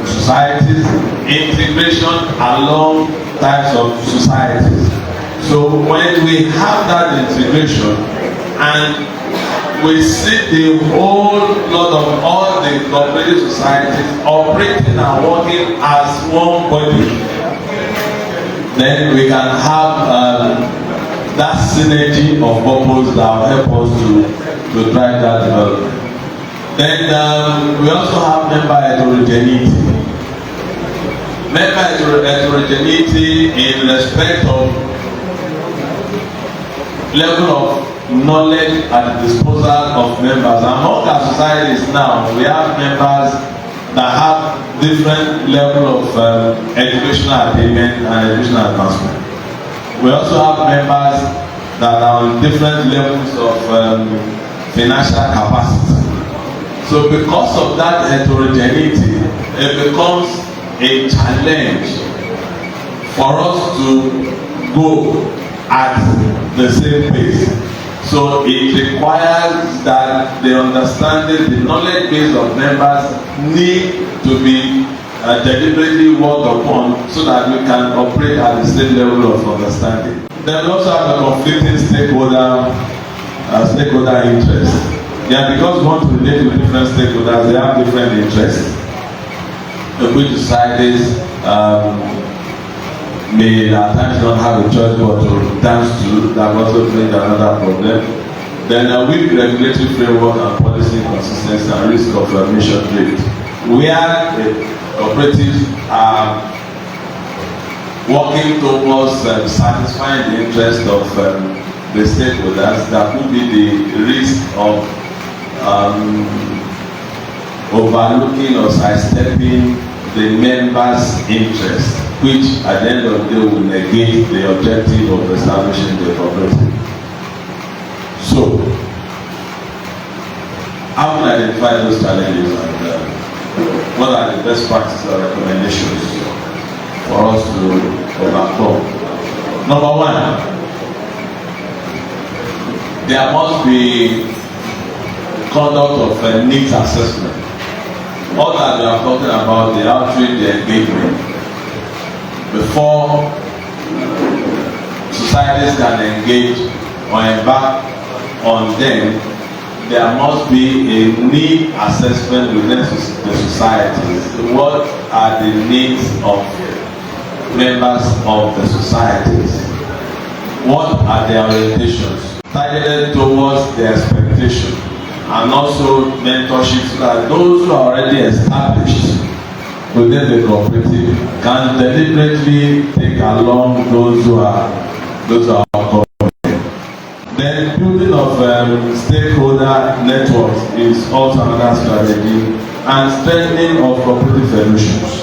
societies, integration along types of societies. So when we have that integration and we see the whole lot of all the cooperative societies operating and working as one body, then we can have that synergy of purpose that will help us to drive that development. Then we also have member heterogeneity. Member heterogeneity in respect of level of knowledge at the disposal of members. Among our societies now, we have members that have different level of educational attainment and educational advancement. We also have members that are on different levels of financial capacity. So because of that heterogeneity, it becomes a challenge for us to go at the same pace. So it requires that the understanding, the knowledge base of members need to be deliberately worked upon so that we can operate at the same level of understanding. Then we also have a conflicting stakeholder interest. Yeah, because we want to relate with different stakeholders, they have different interests. Which societies may at times not have a choice but to dance to. That also brings another problem. Then a weak regulatory framework and policy consistency and risk of mission drift. Where the cooperatives are working towards satisfying the interest of the stakeholders, there could be the risk of overlooking or sidestepping the members' interest, which at the end of the day will negate the objective of establishing the cooperative. So, how to identify those challenges and what are the best practices or recommendations for us to overcome. Number one, there must be conduct of needs assessment. All that we are talking about, the outreach, the engagement, before societies can engage or embark on them, there must be a need assessment within the societies. What are the needs of members of the societies? What are their orientations? Targeted towards their expectation, and also mentorship, so that those who are already established within the cooperative can deliberately take along those who are coming. Then building of stakeholder networks is also another strategy, and strengthening of cooperative solutions.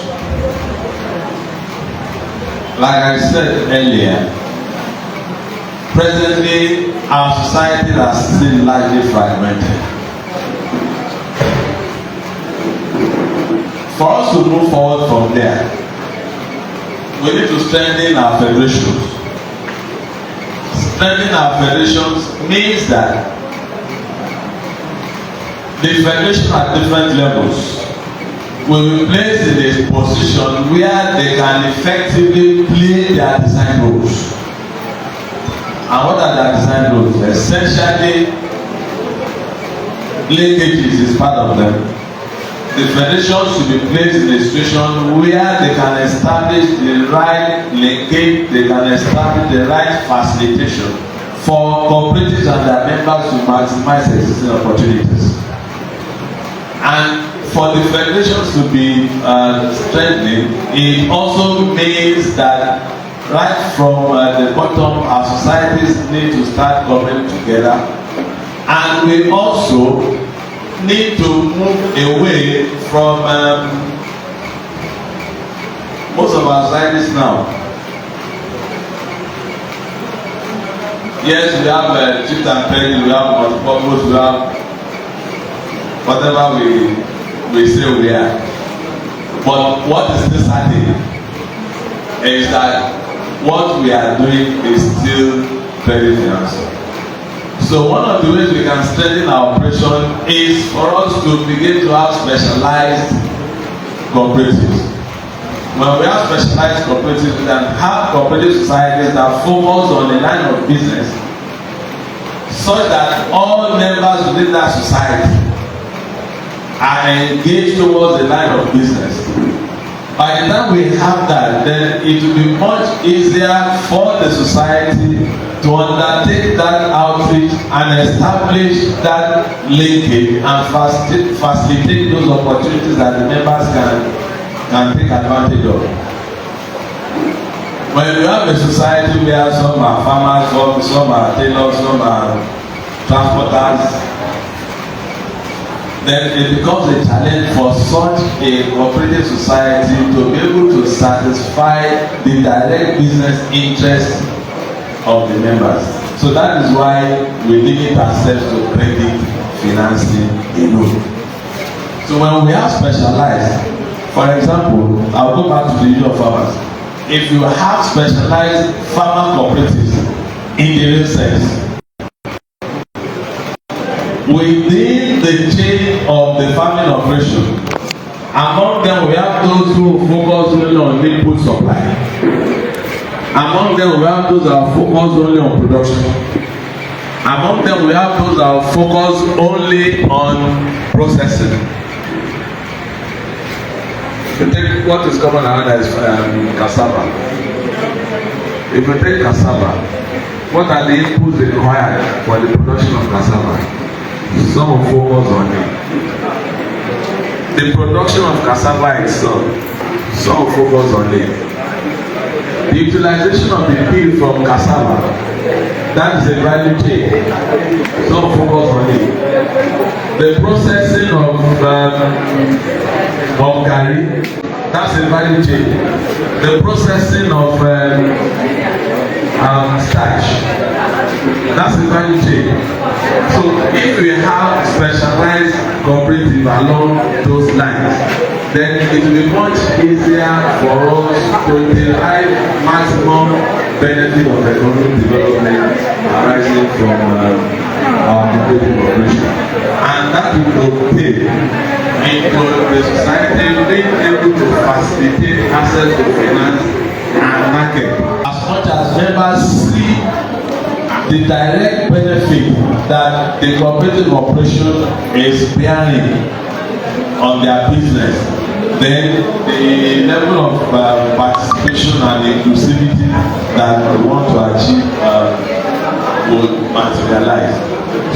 Like I said earlier, presently our society is still largely fragmented. For us to move forward from there, we need to strengthen our federations. Strengthening our federations means that the federation at different levels will be placed in a position where they can effectively play their design roles. And what are their design roles? Essentially, linkages is part of them. The federation should be placed in a situation where they can establish the right linkage, they can establish the right facilitation for cooperatives and their members to maximize existing opportunities. And for the federations to be strengthened, it also means that right from the bottom, our societies need to start coming together, and we also need to move away from most of our societies now. Yes, we have chips and pennies, we have multipurpose, we have whatever we say we are. But what is this certain is that what we are doing is still very financial. So one of the ways we can strengthen our operation is for us to begin to have specialized cooperatives. When we have specialized cooperatives, we can have cooperative societies that focus on a line of business such that all members within that society are engaged towards a line of business. By the time we have that, then it will be much easier for the society to undertake that outreach and establish that linkage and facilitate those opportunities that the members can take advantage of. When you have a society where some are farmers, some are tailors, some are transporters, then it becomes a challenge for such a cooperative society to be able to satisfy the direct business interests of the members. So that is why we limit ourselves to credit financing alone. So when we are specialized, for example, I'll go back to the issue of farmers. If you have specialized farmer cooperatives in the real sense, within the chain of the farming operation, among them we have those who focus only on input supply. Among them we have those that are focused only on production. Among them we have those that are focused only on processing. If you take what is common around as cassava. If you take cassava, what are the inputs required for the production of cassava? Some will focus on it. The production of cassava itself, some will focus on it. The utilization of the peel from cassava, that is a value chain. Some will focus on it. The processing of garri, that's a value chain. The processing of starch, That's the value chain. So if we have specialized cooperative along those lines, then it will be much easier for us to derive maximum benefit of economic development arising from our cooperative operation. And that will pay into the society being able to facilitate access to finance and market. As much as members see the direct benefit that the cooperative operation is bearing on their business, then the level of participation and inclusivity that we want to achieve will materialize.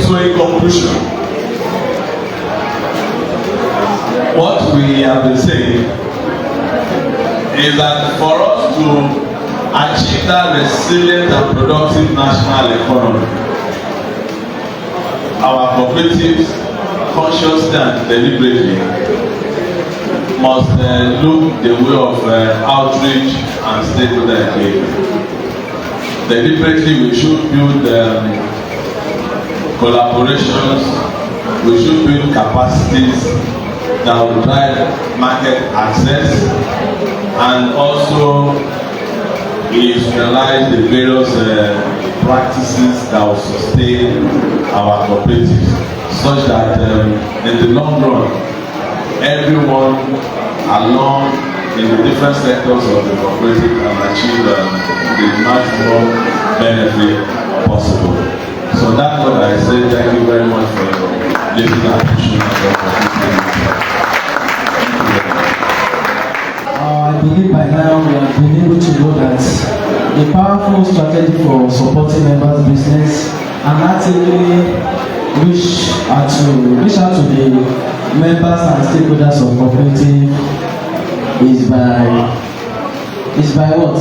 So in conclusion, what we have been saying is that for us to achieve that resilient and productive national economy, our cooperatives consciously and deliberately must look the way of outreach and stakeholder engagement. Deliberately, we should build collaborations, we should build capacities that will drive market access and also utilize the various practices that will sustain our cooperatives, such that in the long run, everyone along in the different sectors of the cooperative can achieve the maximum benefit possible. So that's what I say. Thank you very much for listening and attention. I believe by now we have been able to know that a powerful strategy for supporting members' business and actively reach out to the members and stakeholders of cooperative is by what?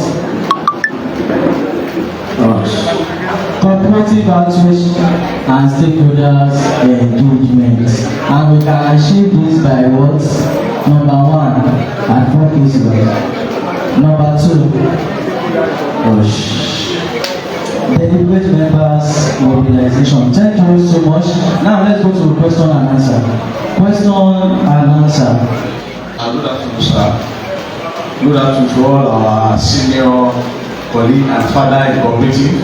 Cooperative outreach and stakeholders engagement, and we can achieve this by what? Number one, advocacy. Number two, deliberate members mobilization. Thank you so much. Now let's go to question and answer. Question and answer. Good afternoon, sir. Good afternoon to all our senior colleagues and father in cooperative.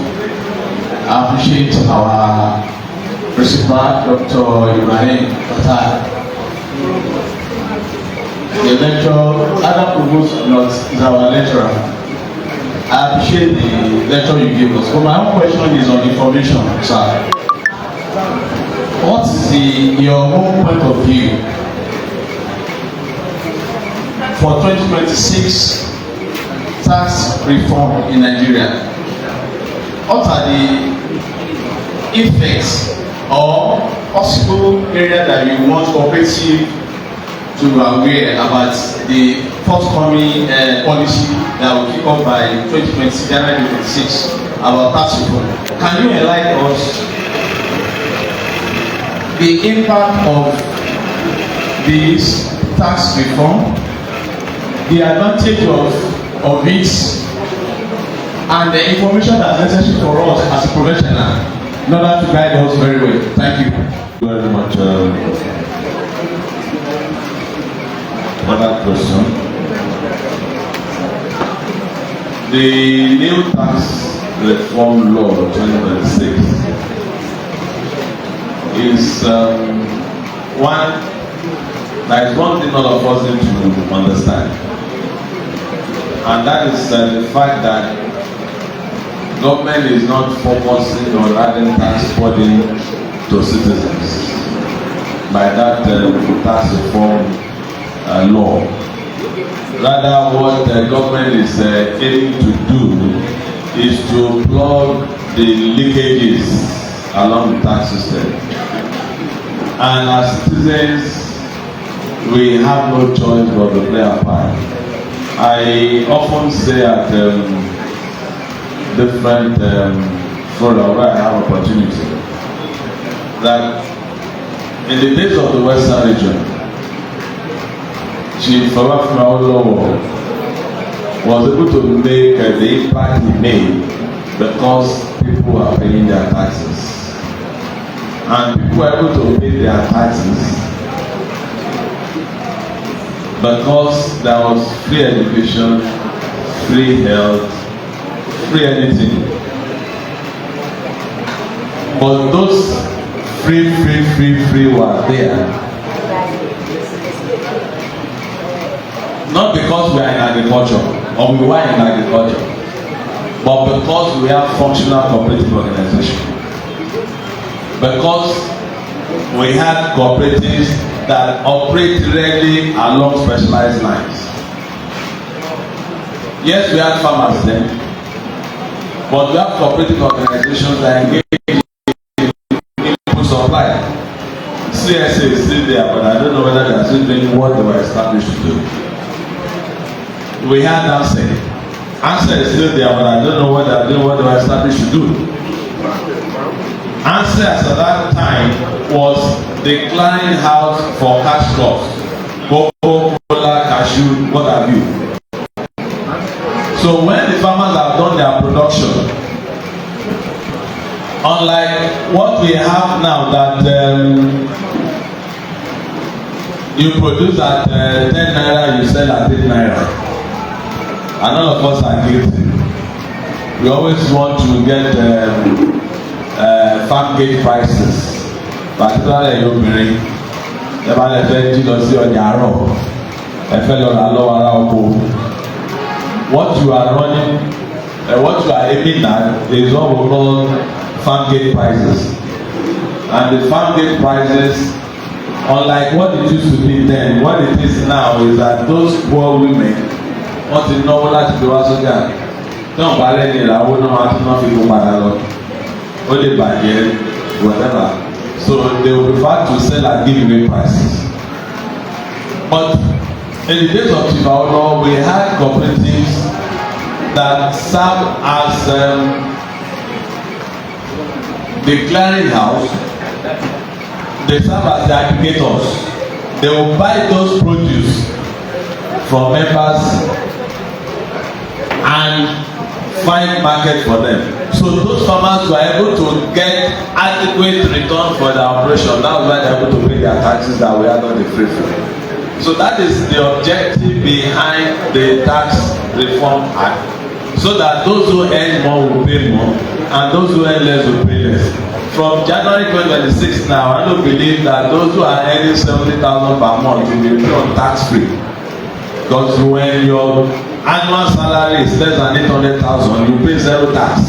I appreciate our principal, Dr. Ibrahim Fatai. The lecture, Adam Provost is our lecturer. I appreciate the lecture you gave us. But my own question is on information, sir. What is your own point of view for 2026 tax reform in Nigeria? What are the effects or possible area that you want cooperative to aware about the forthcoming policy that will kick off by January 26 about tax reform? Can you enlighten us the impact of this tax reform, the advantage of it, and the information that's necessary for us as a professional in order to guide us very well? Thank you. Thank you very much. Another question. The new tax reform law 2026 is one thing all of us need to understand, and that is the fact that government is not focusing on adding tax burden to citizens by that tax reform law. Rather, what the government is aiming to do is to plug the leakages along the tax system. And as citizens, we have no choice but to play our part. I often say at different forums where I have opportunity that in the days of the Western region, Chief Olubiyi was able to make the impact he made because people are paying their taxes. And people are able to pay their taxes because there was free education, free health, free anything. But those free were there. Not because we are in agriculture or we were in agriculture, but because we have functional cooperative organization. Because we had cooperatives that operate really along specialized lines. Yes, we had farmers then, but we have cooperative organizations that engage in input supply. CSA is still there, but I don't know whether they are still doing what they were established to do. We had Asero. Asero is still there, but I don't know what they are doing what they were established to do. Asero at that time was the clearing house for cash crops, cocoa, cashew, what have you. So when the farmers have done their production, unlike what we have now that you produce at 10 naira, you sell at 8 naira. And all of us are guilty. We always want to get farm gate prices, particularly obìnrin. Ẹ bá lè fẹ́ jí lọ sí ọjà àárọ̀, ẹ fẹ́ lọ rà lọ́wọ́ ará oko. What you are running, what you are aiming at is what we call farm gate prices. And the farm gate prices, unlike what it used to be then, what it is now is that those poor women wọ́n ti náwó láti gbé wá sójà tí wọ́n bá lẹ́nu ìràwọ̀ náà wọ́n á tún náà fi kó padà lọ ó lè bàjẹ́ whatever, so they will prefer to sell at giveaway prices. But in the days of Chief we had cooperatives that serve as the clearing house. They serve as the aggregators. They will buy those produce from members and find market for them. So those farmers were able to get adequate return for their operation. That was why they were able to pay their taxes that we had on the free flow. So that is the objective behind the Tax Reform Act. So that those who earn more will pay more and those who earn less will pay less. From January 2026 now, I don't believe that those who are earning 70,000 per month will be on tax free. Because when your annual salary is less than 800,000, you pay zero tax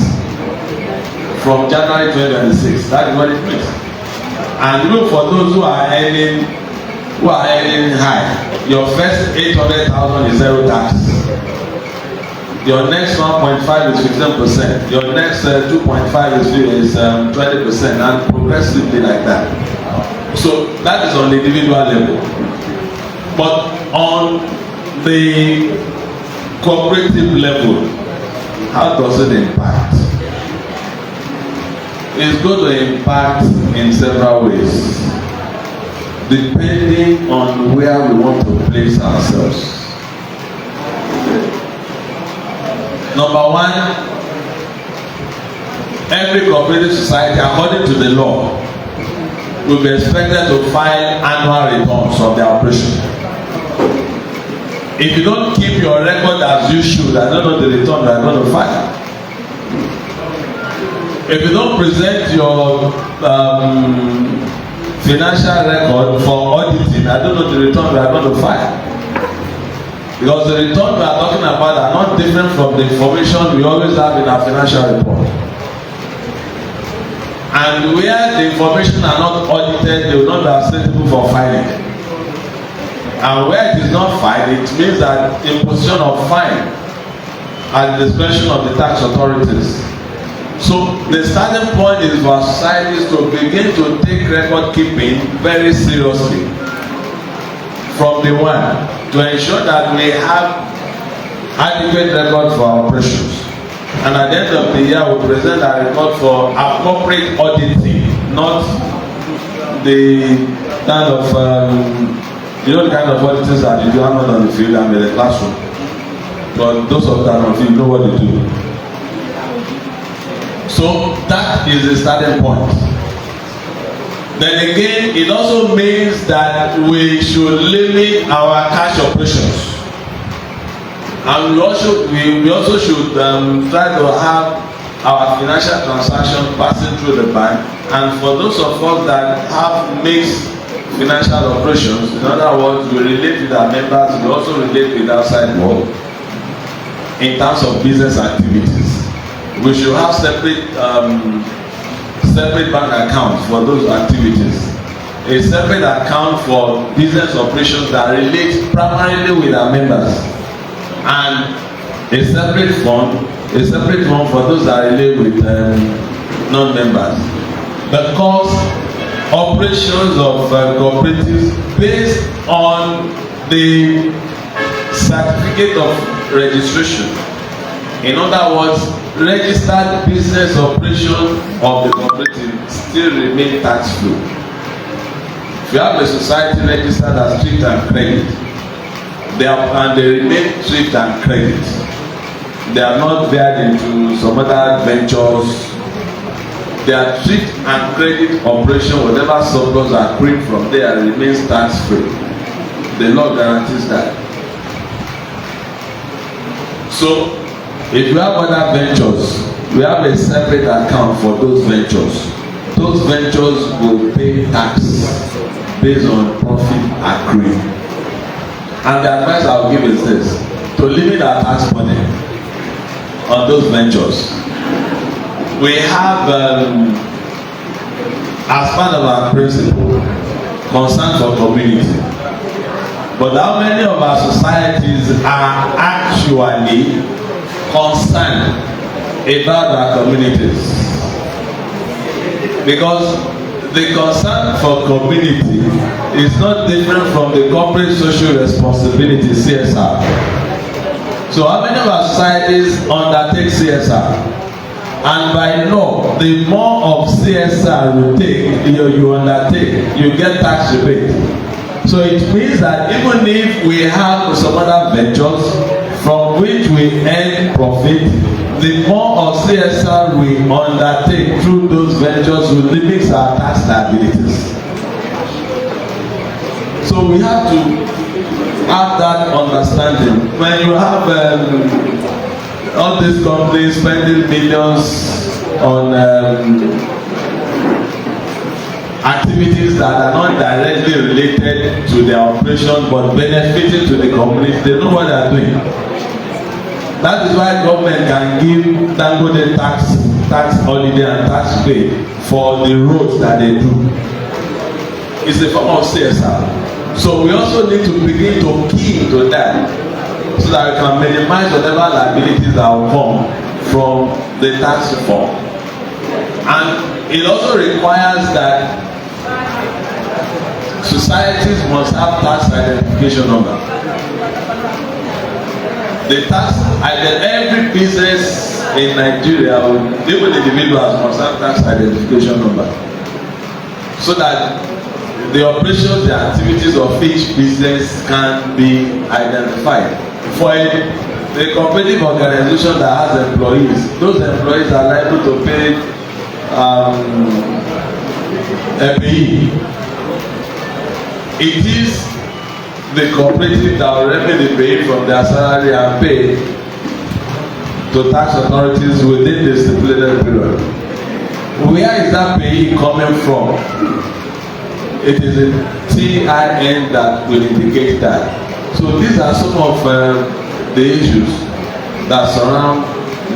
from January 2026. That is what it means. And look for those who are earning high. Your first 800,000 is zero tax. Your next 1.5 is 15%. Your next 2.5 is 20%, and progressively like that. So that is on the individual level. But on the cooperative level, how does it impact? It's going to impact in several ways, depending on where we want to place ourselves. Number one, every cooperative society, according to the law, will be expected to file annual returns of their operation. If you don't keep your record as you should, I don't know the return you are going to file. If you don't present your financial record for auditing, I don't know the return you are going to file. Because the return we are talking about are not different from the information we always have in our financial report. And where the information are not audited, they will not be acceptable for filing. And where it is not filed, it means that imposition of fine at the discretion of the tax authorities. So the starting point is for societies to begin to take record keeping very seriously from the one, to ensure that we have adequate record for our operations. And at the end of the year, we present a record for appropriate auditing, not the kind of the kind of auditors that you do not on the field and in the classroom. But those of them on the field know what they do. So that is the starting point. Then again, it also means that we should limit our cash operations. And we also should try to have our financial transaction passing through the bank. And for those of us that have mixed financial operations, in other words, we relate with our members, we also relate with outside world in terms of business activities. We should have separate bank accounts for those activities. A separate account for business operations that relate primarily with our members, and a separate fund for those that relate with non-members. Because operations of cooperatives based on the certificate of registration, in other words, registered business operation of the cooperative, still remain tax free. If you have a society registered as thrift and credit, they remain thrift and credit. They are not veered into some other ventures. They are thrift and credit operation. Whatever surplus accruing from there remains tax free. The law guarantees that. So, if you have other ventures, we have a separate account for those ventures. Those ventures will pay tax based on profit accruing. And the advice I will give is this: to limit our tax money on those ventures. We have, as part of our principle, concern for community. But how many of our societies are actually concerned about our communities? Because the concern for community is not different from the corporate social responsibility, CSR. So how many of our societies undertake CSR? And by law, the more of CSR you take, you undertake, you get tax rebate. So it means that even if we have some other ventures from which we earn profit, the more of CSR we undertake through those ventures will limit our tax liabilities. So we have to have that understanding. When you have all these companies spending millions on activities that are not directly related to their operation but benefiting to the community, they know what they are doing. That is why government can give Dangote tax holiday and tax pay for the roads that they do. It's a form of CSR. So we also need to begin to key into that, so that we can minimize whatever liabilities that will come from the tax reform. And it also requires that societies must have tax identification number. The tax, every business in Nigeria, even individuals, must have tax identification number, so that the operations, the activities of each business can be identified. For a cooperative organization that has employees, those employees are liable to pay FPE. It is the cooperative that will remedy pay from their salary and pay to tax authorities within the stipulated period. Where is that pay coming from? It is a TIN that will indicate that. So these are some of the issues that surround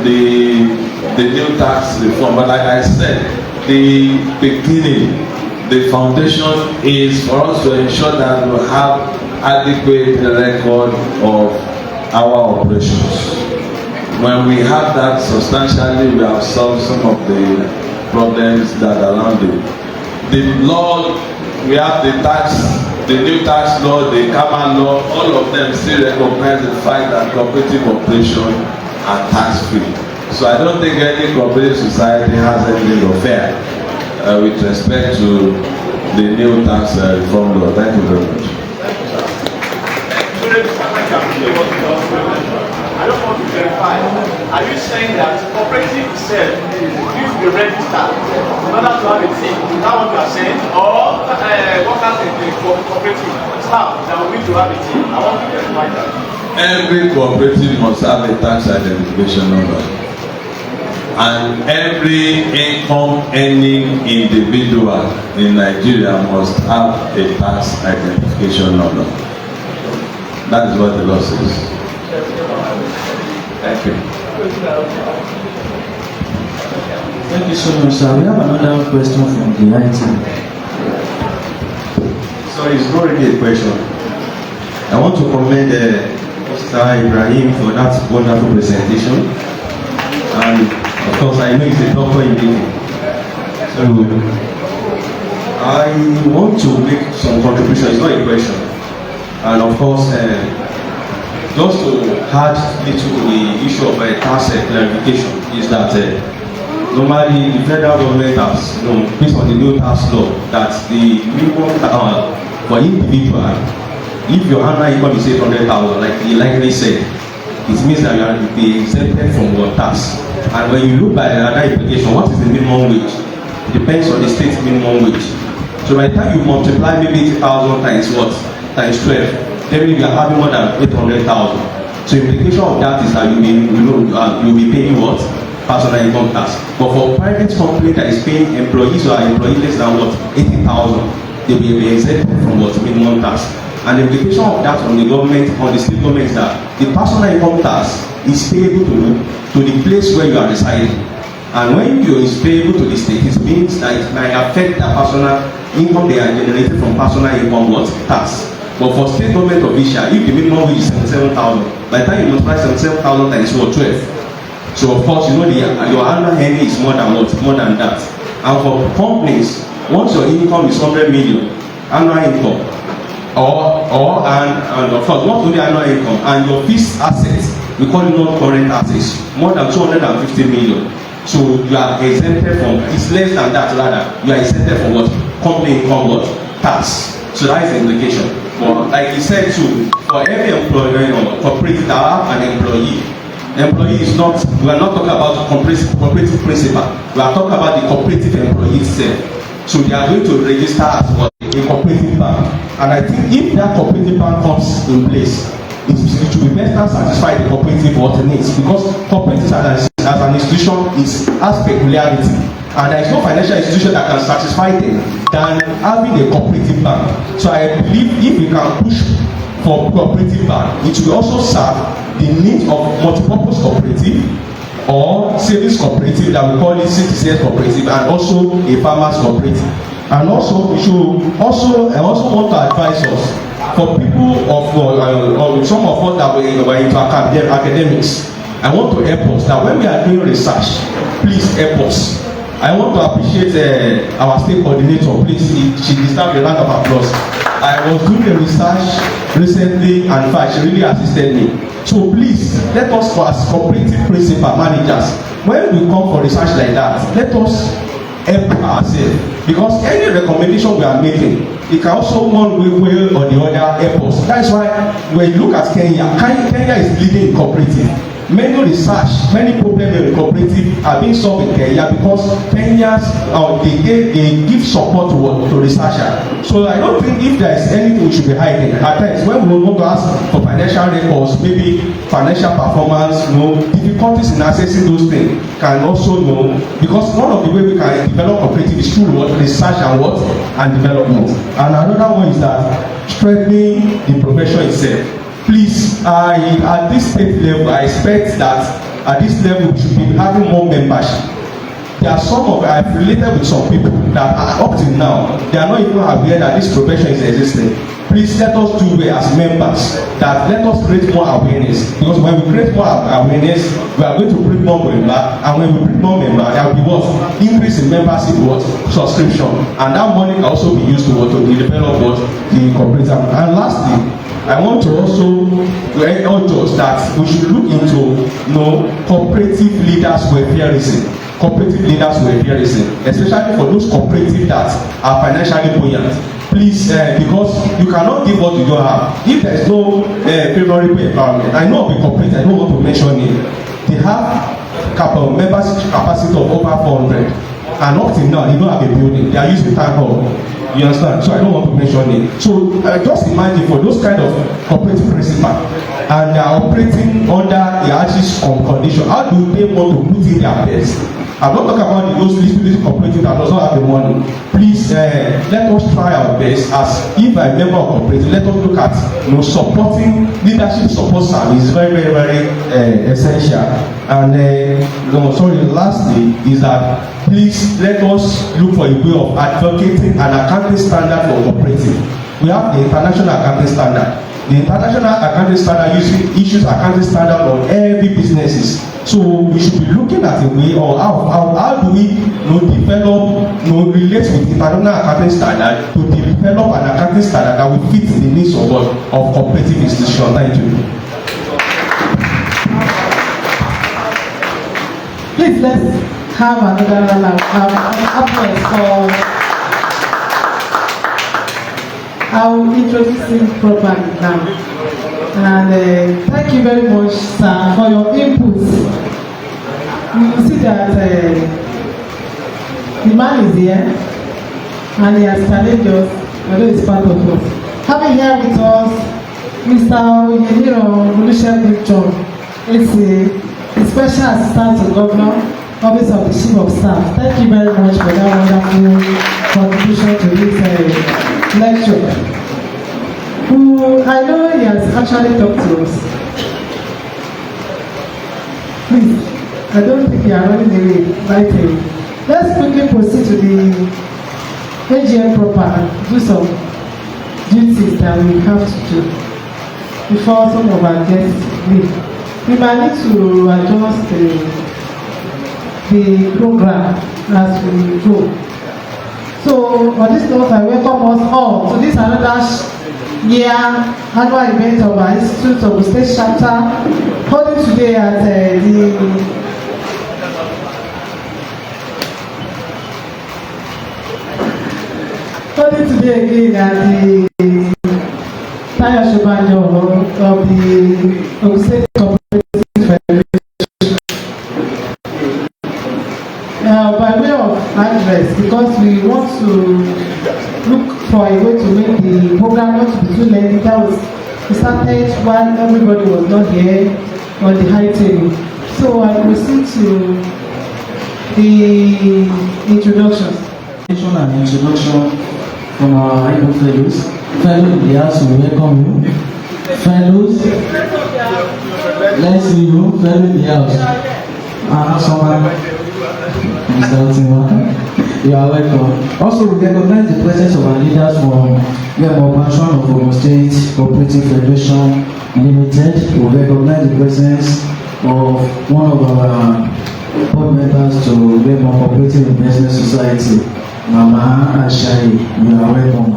the new tax reform. But like I said, the beginning, the foundation is for us to ensure that we have adequate record of our operations. When we have that, substantially we have solved some of the problems that are around it. The law, we have the tax, the new tax law, the Carbon law, all of them still recognize the fact that cooperative operations are tax free. So I don't think any cooperative society has anything to fear with respect to the new tax reform law. Thank you very much. I don't want to verify. are you saying that cooperative itself needs to be registered in order to have a team? Is that what you are saying? Or workers in the cooperative staff that will need to have a team? I want to get right that. Every cooperative must have a tax identification number. And every income earning individual in Nigeria must have a tax identification number. That is what the law says. Thank you. Thank you so much, sir. We have another question from the IT. So it's not really a question. I want to commend Mr. Ibrahim for that wonderful presentation. And of course, I know he's a doctor in living. So I want to make some contribution. It's not a question. And of course, just to add little to the issue of tax clarification is that normally the federal government has, based on the new tax law, that the minimum for individual, if your annual income is 800,000, like he likely said, it means that you are to be exempted from your tax. And when you look by another implication, what is the minimum wage? It depends on the state minimum wage. So by the time you multiply maybe 80,000 times what? Times 12, then you are having more than 800,000. So the implication of that is that you'll be paying what? Personal income tax. But for private company that is paying employees or employees less than what? 80,000, they will be exempted from what? Minimum tax. And the implication of that on the government, on the state government, is that the personal income tax is payable to the place where you are residing. And when you is payable to the state, it means that it might affect the personal income they are generating from personal income what? Tax. But for state government official, if the minimum wage is 77,000, by the time you multiply 77,000 times what? 12. So of course, your annual earning is more than what? More than that. And for companies, once your income is 100 million annual income, and of course not only annual income and your fixed assets, we call it non-current assets, more than 250 million. So you are exempted from, it's less than that rather, you are exempted from what? Company income what? Tax. So that is the implication. But like he said too, for every employee or corporate that have an employee is not, we are not talking about cooperative principal, we are talking about the cooperative employee itself. So they are going to register as what? A cooperative bank. And I think if that cooperative bank comes in place, it will be better satisfy the cooperative what it needs, because cooperative as an institution has peculiarity, and there is no financial institution that can satisfy them than having a cooperative bank. So I believe if we can push for cooperative bank, it will also serve the needs of multipurpose cooperative or savings cooperative, that we call it citizens cooperative, and also a farmers cooperative. And also we should I also want to advise us, for people of some of us that were into academics, I want to help us that when we are doing research, please help us. I want to appreciate our state coordinator. Please, she deserves a round of applause. I was doing a research recently, and in fact she really assisted me. So please, let us, as cooperative principal managers, when we come for research like that, let us help ourselves, because any recommendation we are making, it can also one way or the other help us. That is why when you look at Kenya is leading in cooperative. Many research, many problems in cooperative are being solved in Kenya because Kenyans they give support to researchers. So I don't think if there is anything we should be hiding. At times when we want to ask for financial records, maybe financial performance, difficulties in accessing those things can also because one of the way we can develop cooperative is through research and development. And another one is that strengthening the profession itself. Please, at this state level, I expect that at this level we should be having more membership. There are I've related with some people that up till now, they are not even aware that this profession is existing. Please let us do well as members, that let us create more awareness, because when we create more awareness, we are going to bring more members, and when we bring more members, there will be what? Increase in membership subscription, and that money can also be used to develop the cooperative. And lastly, I want to also urge us that we should look into cooperative leaders welfareism. Cooperative leaders welfareism, especially for those cooperatives that are financially buoyant. Please, because you cannot give what you don't have. If there is no favorable environment, I know of a cooperative, I don't want to mention it. they have membership capacity of over 400, and up till now they don't have a building. They are using town hall. You understand? So I don't want to mention it. So just imagine for those kind of cooperative principal, and they are operating under the artist condition. How do they want to put in their best? I'm not talking about those little cooperative that does not have the money. Please let us try our best. As if I'm a member of cooperative, let us look at supporting leadership support service is very essential. And lastly is that please let us look for a way of advocating an accounting standard for cooperative. We have the international accounting standard. The international accounting standard issues accounting standard on every businesses. So we should be looking at a way, or how do we develop, relate with international accounting standard to develop an accounting standard that will fit the needs of cooperative institutions. Thank you. Please let's have another round of applause for. I will introduce him properly now. And thank you very much, sir, for your input. You will see that the man is here and he has challenged us, although he's part of us. Having here with us Mr. Oyediro Olusegun John, a special assistant to Governor, Office of the Chief of Staff. Thank you very much for that wonderful contribution to this lecture. I know he has actually talked to us. Please, I don't think you are running away. Right. Let's quickly proceed to the AGM proper and do some duties that we have to do before some of our guests leave. We might need to adjust the program as we go. So on this note, I welcome us all to this another year annual event of our Institute of the State Chapter, holding today at again at the Sobanjo of the State Cooperative Federation. By way of address, because we want to look for a way to make the program not to be too lengthy. We started while everybody was not here on the high table. So I proceed to the introductions. An introduction from our Igbo fellows. Fellows in the house, we welcome you. Fellows, let's see you. Fellows in the house. You are welcome. Also, we recognize the presence of our leaders from the Icopron Ogun State Cooperative Federation Limited. We recognize the presence of one of our board members to the Cooperative Investment Society, Mama Ashari. You are welcome.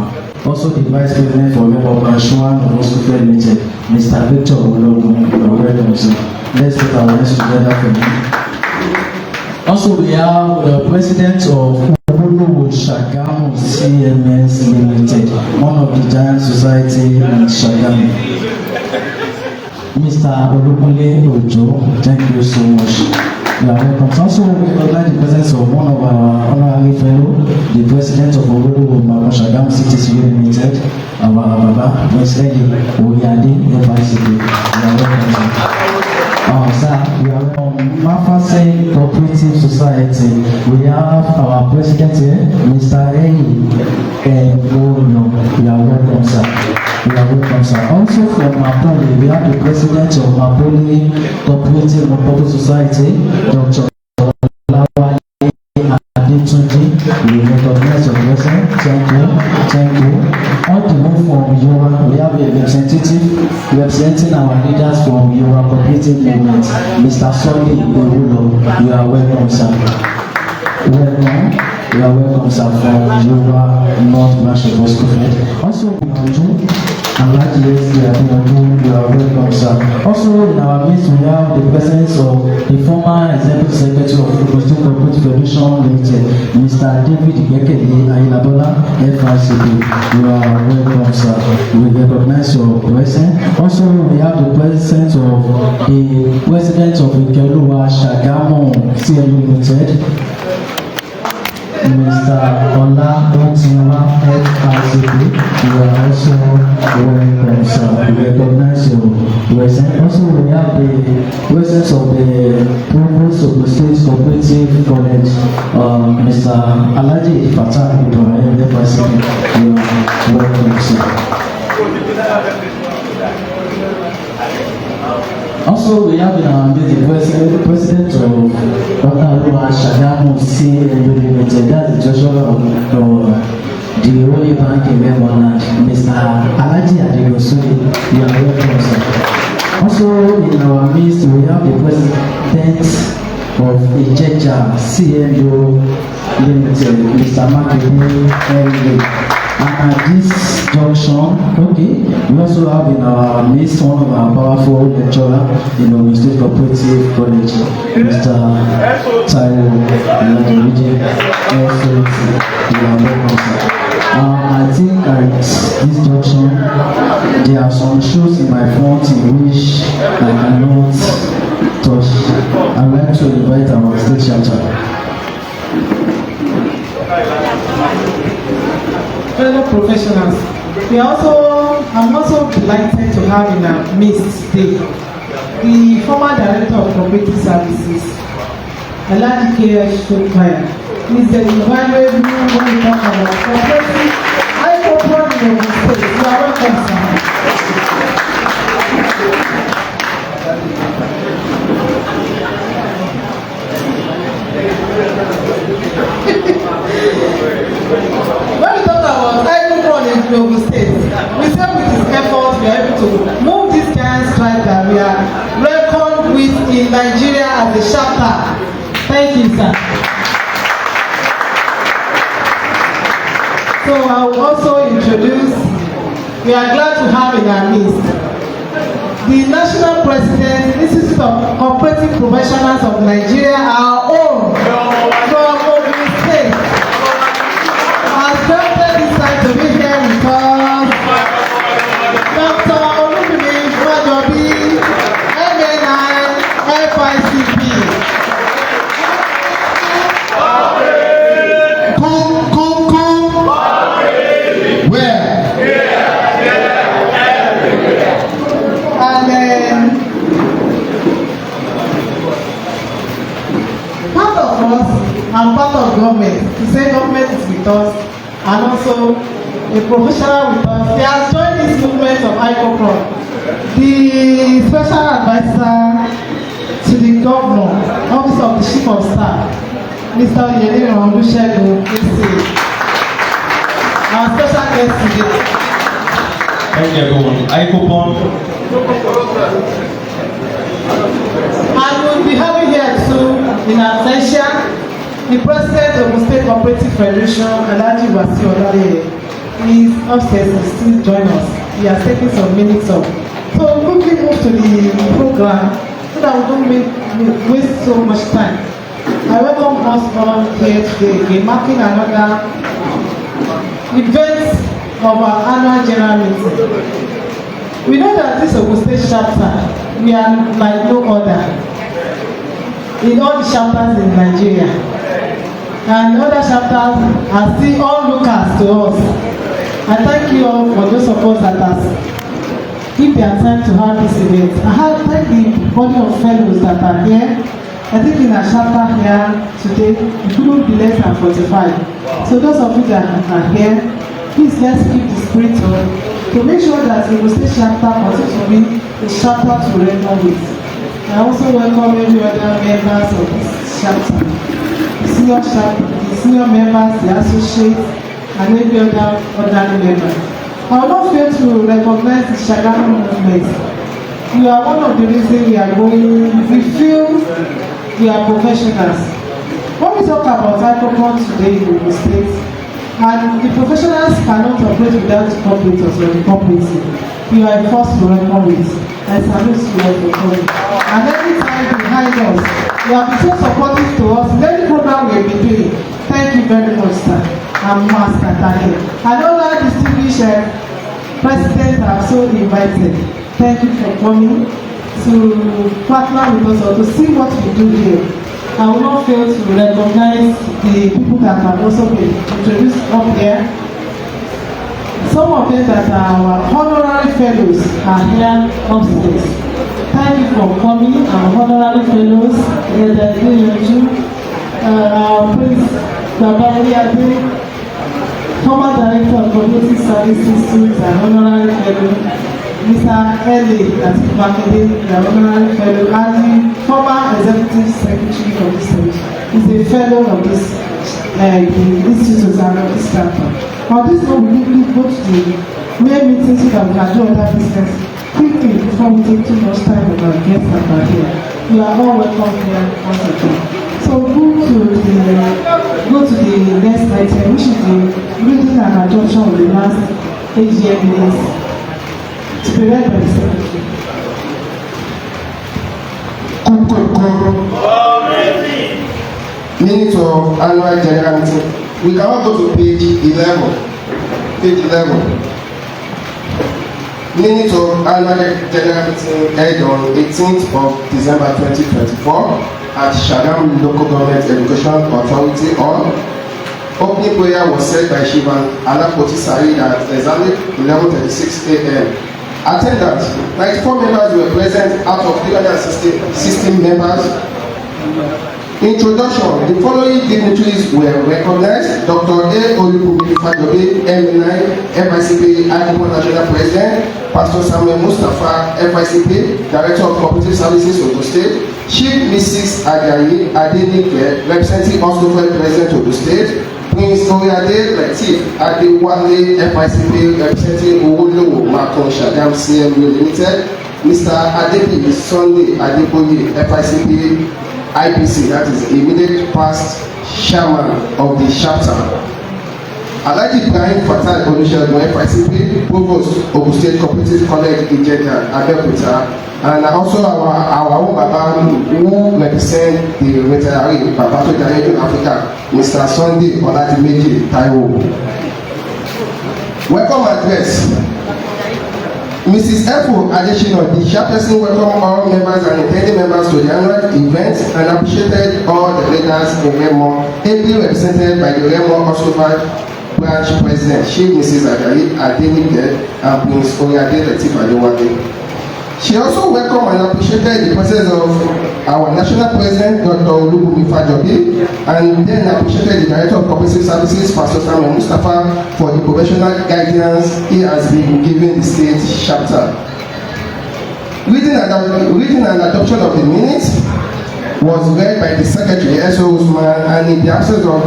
Also, the Vice President for Icopron Ogun Limited, Mr. Victor Olubiyi. You are welcome, sir. Let's put our hands together for him. Also, we have the President of Shagamu CMS Limited, one of the giant society in Shagamu. Mr. Olubiyi Ojo, thank you so much. You are welcome. Also, we recognize the presence of one of our honorary fellow, the President of Shagamu City Limited, our Baba, Mr. Oyade, FICD. You are welcome. Sir, we are from Mafase Cooperative Society. We have our president here, Mr. Ebono. You are welcome, sir. You are welcome, sir. Also from Mapoli, we have the president of Mapoli Cooperative Mapoli Society, Dr. Lawale Adetunji. We recognize your presence. Thank you. Thank you. On the move from Yoruba, we have a representative representing our leaders from Yoruba Cooperative Movement, Mr. Sunday Ewulo. You are welcome, sir. Welcome. You are welcome, sir, from Yoruba North Branch of Cooperative. Also, Alhaji Abeokuta, you are welcome, sir. Also, in our midst, we have the presence of the former Executive Secretary of the State Cooperative Federation Limited, Mr. David Ibekele Ayilabola, FRCP. You are welcome, sir. We recognize your presence. Also, we have the presence of the President of Ikeoluwa Shagamu CLU Limited, Mr. Ola Dontinwa, FRCP. You are also welcome, sir. We recognize your presence. Also, we have the presence of the Provost of the State Cooperative College, Mr. Alhaji Fatah Ibrahim, FRCP. You are welcome, sir. Also, we have in our midst the president of Olubiyi Shagamu CLU Limited, that's the treasurer of the Holy Bank in Maryland, Mr. Alhaji Adegosu. You are welcome, sir. Also, in our midst, we have the president of Ijeja CLU Limited, Mr. Makinde Henry. And at this junction, we also have in our midst one of our powerful lecturer in the State Cooperative College, Mr. Taiwo Olubiyi. I think at this junction, there are some shoes in my front in which I cannot touch. I'd like to invite our state chapter. Fellow professionals, I'm also delighted to have in our midst today the former director of cooperative services, Alhaji K.H. He's the invaluable when we talk about cooperative. Icopron Ogun State. You are welcome, sir. When we talk about Icopron Ogun State, we say with his efforts we are able to move this giant strike that we are reckoned with in Nigeria as a chapter. Thank you, sir. So I will also introduce, we are glad to have in our midst the National President, Institute of Cooperative Professionals of Nigeria, our own, from Ogun State, has granted this time to be here with us, Dr. Olubiyi, MNI, FICP. And part of government, to say government is with us, and also a professional with us. They have joined this movement of Icopron. The special advisor to the governor, office of the chief of staff, Mr. Olusegun, our special guest today. Thank you, everyone. Icopron. And we'll be having here too, in absentia, the president of the State Cooperative Federation, Alhaji Wasiu Olaleye, is upstairs to still join us. He has taken some minutes off. So we'll quickly move to the program so that we don't waste so much time. I welcome us all here today, marking another event of our annual general meeting. We know that this Ogun State chapter, we are like no other in all the chapters in Nigeria. And other chapters are still onlookers to us. I thank you all for those of us that have give their time to have this event. I thank the body of fellows that are here. I think in our chapter here today, it couldn't be less than 45. So those of you that are here, please let's keep the spirit up to make sure that the Ogun State chapter continues to be a chapter to reckon with. I also welcome every other members of this chapter. The senior members, the associates, and every other ordinary member. I will not fail to recognize the Shagamu movement. You are one of the reasons we are going. We feel we are professionals. When we talk about Icopron today in the State, And the professionals cannot operate without the cooperators or the cooperative. You are a force to reckon with. I salute you all for coming. And every time behind us, you have been so supportive to us in any program we have been doing. Thank you very much, sir. And Master, thank you. And all our distinguished presidents are so invited. Thank you for coming to partner with us or to see what we do here. I will not fail to recognize the people that have also been introduced up here. Some of them that are our honorary fellows are here upstairs. Thank you for coming, our honorary fellows. Our Prince Babali, former Director of Community Services Students and honorary fellow. Mr. Eli Makinde, the honorary fellow, and the former executive secretary of this station, is a fellow of this institute and of this campus. On this note, we quickly go to the main meeting so that we can do other business quickly before we take too much time with our guests that are here. You are all welcome here once again. So go to the next item, which is the reading and adoption of the last AGM minutes. To be read by the secretary. Minutes of annual general meeting. We can all go to page 11. Page 11. Minutes of annual general meeting held on 18th of December 2024 at Shagam Local Government Education Authority Hall. Opening prayer was said by Shivan Alapoti Said at exactly 11:36 a.m. Attendance: 94 members were present out of 316 members. Introduction: the following dignitaries were recognized: Dr. Olubiyi, M9, FICP, Icopron National President; Pastor Samuel Mustafa, FICP, Director of Cooperative Services, Ogun State; Chief Mrs. Ajayi Adenike, representing Hospital President, Ogun State; Prince Oriade Latif Adewale, FICP, representing Owolowo Makon Shagam CMU Limited; Mr. Adebiyi Sunday Adeboye, FICP, IPC, that is immediate past chairman of the chapter; Alhaji Ibrahim Fatai Olusegun, FICP, Provost, Ogun State Cooperative College Ijeda, Abeokuta; and also our own Baba who represent the retiree Baba to Jayeju Africa, Mr. Sunday Oladimeji Taiwo. Welcome address. Mrs. Efo Adesina, the chairperson, welcomed all members and intended members to the annual event and appreciated all the leaders in Remo, ably represented by the Remo Hospital branch president, Chief Mrs. Ajayi Adenike and Prince Oriade Latif Adewale. She also welcomed and appreciated the presence of our national president, Dr. Olubiyi, and then appreciated the director of cooperative services, Pastor Samuel Mustafa, for the professional guidance he has been giving the state chapter. Reading and adoption of the minutes was read by the secretary, S.O. Usman, and in the absence of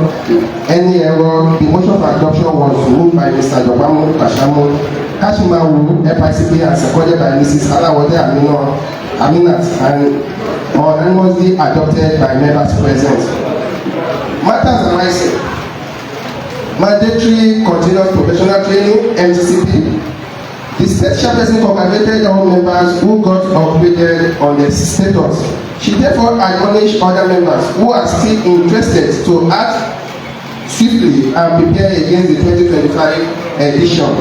any error, the motion for adoption was moved by Mr. Jobamu Kashimawu, FICP, and seconded by Mrs. Alawode Aminat, and unanimously adopted by members present. Matters arising: mandatory continuous professional training, MTCP. The state chairperson congratulated all members who got upgraded on their status. She therefore admonished other members who are still interested to act swiftly and prepare against the 2025 edition.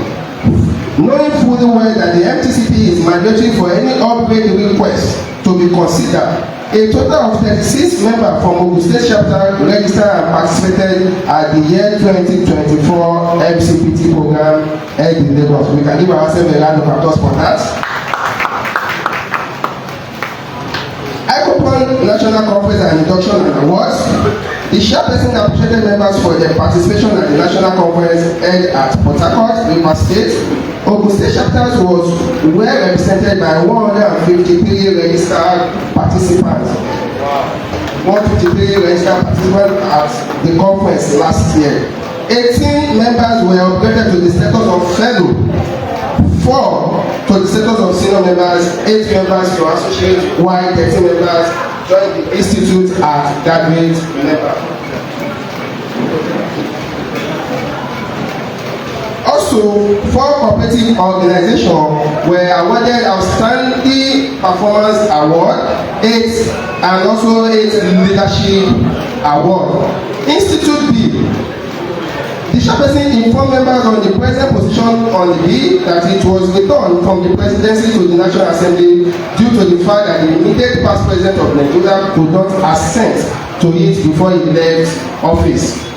Knowing fully well that the MTCP is mandatory for any upgrade request to be considered, a total of 36 members from Ogun State chapter registered and participated at the year 2024 MCPT program held in Lagos. We can give ourselves a round of applause for that. Icopron National Conference and Induction and Awards. The chairperson appreciated members for their participation at the national conference held at Port Harcourt, Rivers State. Ogun State chapters was well represented by 153 registered participants. 153 registered participants at the conference last year. 18 members were upgraded to the status of fellow, 4 to the status of senior members, 8 members to associate, while 13 members joined the institute as graduate member. Also, 4 cooperative organizations were awarded Outstanding Performance Award, 8 and also 8 Leadership Award. Institute B. The chairperson informed members on the present position on the bill that it was returned from the presidency to the National Assembly due to the fact that the immediate past president of Nigeria could not assent to it before he left office.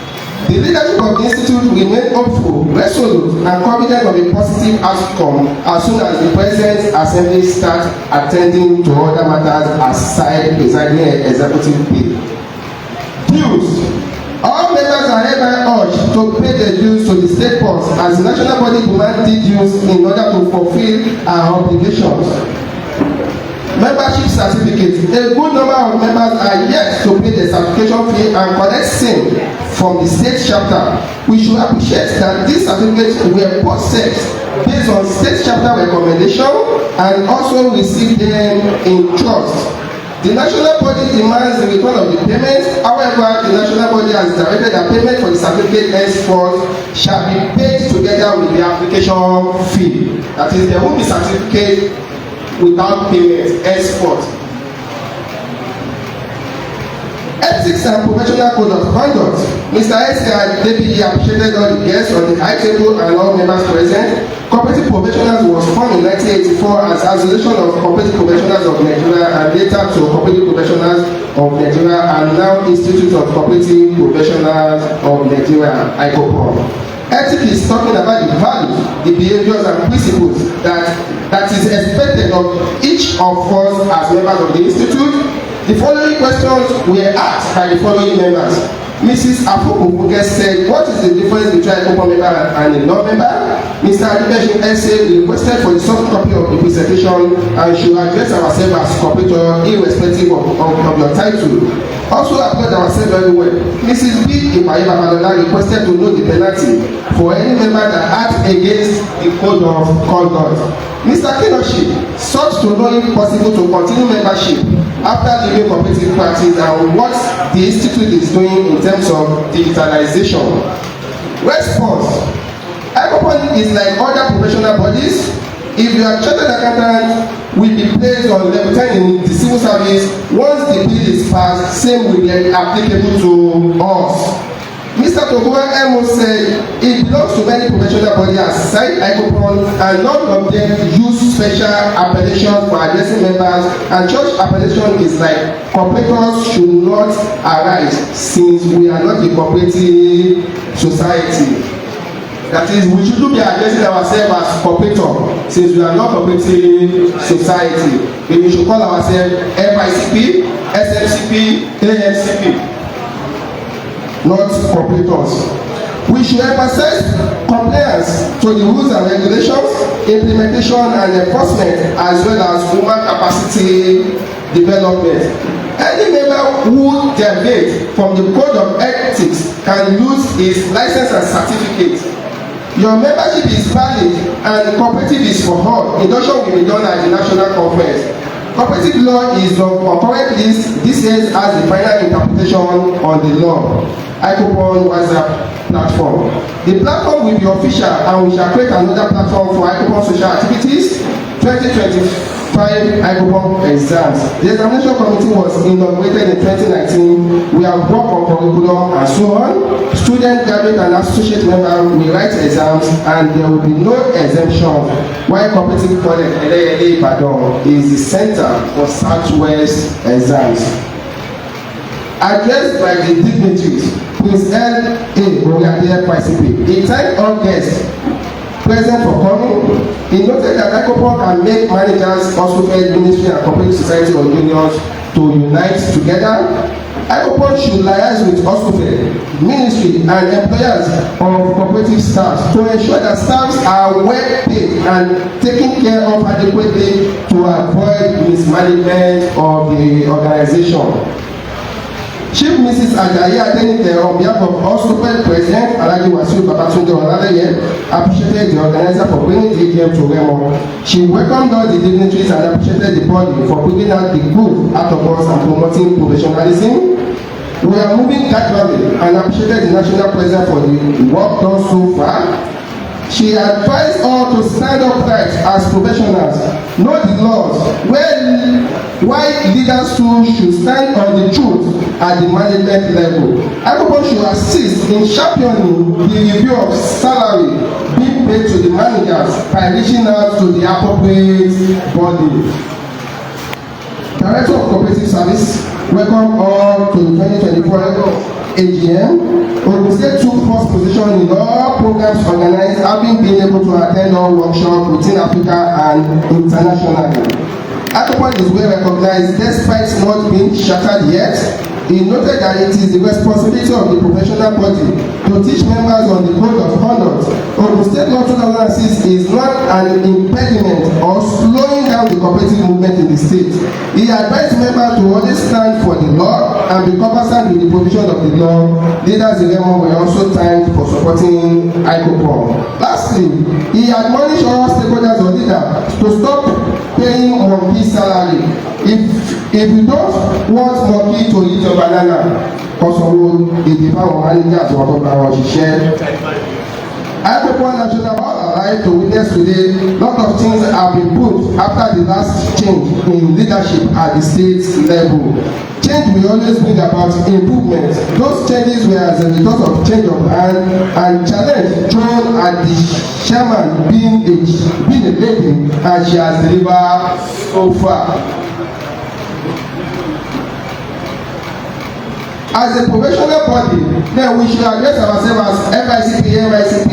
The leadership of the institute remained hopeful, resolute, and confident of a positive outcome as soon as the present assembly starts attending to other matters aside presiding executive bill. Dues. All members are hereby urged to pay their dues to the state purse as the national body demands the dues in order to fulfill our obligations. Membership certificate. A good number of members are yet to pay the certification fee and collect same from the state chapter. We should appreciate that these certificates were processed based on state chapter recommendation and also received them in trust. The national body demands the return of the payment. However, the national body has directed that payment for the certificate henceforth shall be paid together with the application fee. That is, there won't be certificate without payment henceforth. Ethics and professional code of conduct. Mr. S.K. Olubiyi appreciated all the guests on the high table and all members present. Cooperative Professionals was formed in 1984 as Association of Cooperative Professionals of Nigeria and later to Cooperative Professionals of Nigeria and now Institute of Cooperative Professionals of Nigeria, Icopron. Ethics is talking about the values, the behaviors and principles that is expected of each of us as members of the Institute. The following questions were asked by the following members. Mrs. Abeokuta said, what is the difference between a Icopron member and a non-member? Mr. Olubiyi said we requested for the soft copy of the presentation and should address ourselves as cooperator irrespective of your title. Also applaud ourselves very well. Mrs. B. Babalola requested to know the penalty for any member that acts against the code of conduct. Mr. Kinoshi sought to know if possible to continue membership after leaving cooperative practice and what the institute is doing in terms of digitalization. Response. Icopron is like other professional bodies. If you are chartered accountant, will be placed on level 10 in the civil service. Once the bill is passed, same will be applicable to us. Mr. Togowa Emo said it belongs to many professional bodies aside Icopron and none of them use special appellation for addressing members, and church appellation is like cooperators should not arise since we are not a cooperative society. That is, we shouldn't be addressing ourselves as cooperator since we are not cooperative society. We should call ourselves FICP, SMCP, AMCP, not cooperators. We should emphasize compliance to the rules and regulations, implementation and enforcement, as well as human capacity development. Any member who deviates from the code of ethics can lose his license and certificate. Your membership is valid and cooperative is for all. Induction will be done at the national conference. Cooperative law is on concurrent list. This is as the final interpretation on the law. Icopron WhatsApp platform. The platform will be official and we shall create another platform for Icopron social activities. 2025 Icopron exams. The examination committee was inaugurated in 2019. We have worked on curriculum and so on. Student, graduate and associate members will write exams and there will be no exemption. While Cooperative College Eleyele Ibadan is the center for Southwest exams. Addressed by the dignitaries, Prince L. A. Oriade FICP. He thanked all guests present for coming. He noted that Icopron can make managers, hospital, ministry and cooperative society or unions to unite together. Icopron should liaise with hospital, ministry and employers of cooperative staff to ensure that staffs are well paid and taken care of adequately to avoid mismanagement of the organization. Chief Mrs. Ajayi Adenike on behalf of Hospital President Alhaji Wasiu Babatunde Olaleye appreciated the organizer for bringing the game to Remo. She welcomed all the dignitaries and appreciated the body for bringing out the good out of us and promoting professionalism. We are moving gradually and appreciated the national president for the work done so far. She advised all to stand upright as professionals, know the laws, why leaders too should stand on the truth at the management level. Icopron should assist in championing the review of salary being paid to the managers by reaching out to the appropriate body. Director of Cooperative Service, welcome all to the 2024 AGM. Ogun State took first position in all programs organized, having been able to attend all workshops within Africa and internationally. Icopron is well recognized despite not being shattered yet. He noted that it is the responsibility of the professional body to teach members on the code of conduct. Ogun State Law 2006 is not an impediment or slowing down the cooperative movement in the state. He advised members to always stand for the law and be conversant with the provision of the law. Leaders in Lemon were also thanked for supporting Icopron. Lastly, he admonished all stakeholders or leaders to stop paying monkey salary. If you don't want monkey to eat your banana, also if our managers or our share. Icopron National Board arrived to witness today. Lot of things have been put after the last change in leadership at the state level. Change will always bring about improvement. Those changes were as a result of change of hand and challenge thrown at the chairman being a lady, and she has delivered so far. As a professional body, then we should address ourselves as FICP,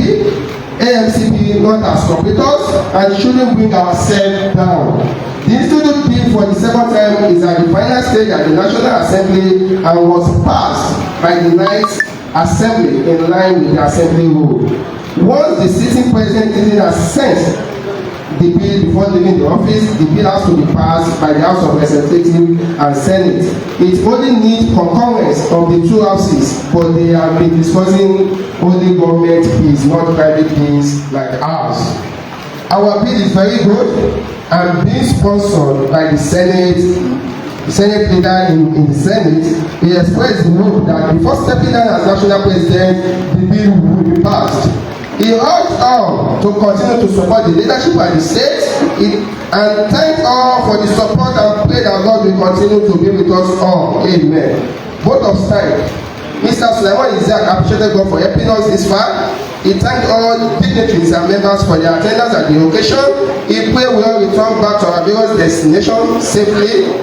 AMCP, not as competitors, and shouldn't bring ourselves down. The institute bill for the second time is at the final stage at the National Assembly and was passed by the ninth Assembly in line with the Assembly rule. Once the sitting president didn't assent the bill before leaving the office, the bill has to be passed by the House of Representatives and Senate. It only needs concurrence of the two houses, but they have been discussing only government bills, not private bills like ours. Our bill is very good and being sponsored by the Senate leader in the Senate. He expressed the hope that before stepping down as national president, the bill will be passed. He urged all to continue to support the leadership at the state and thank all for the support and pray that God will continue to be with us all. Amen. Both of time, Mr. Sulaiman Isaac appreciated God for helping us this far. He thanked all dignitaries and members for their attendance at the occasion. He prayed we all return back to our various destinations safely.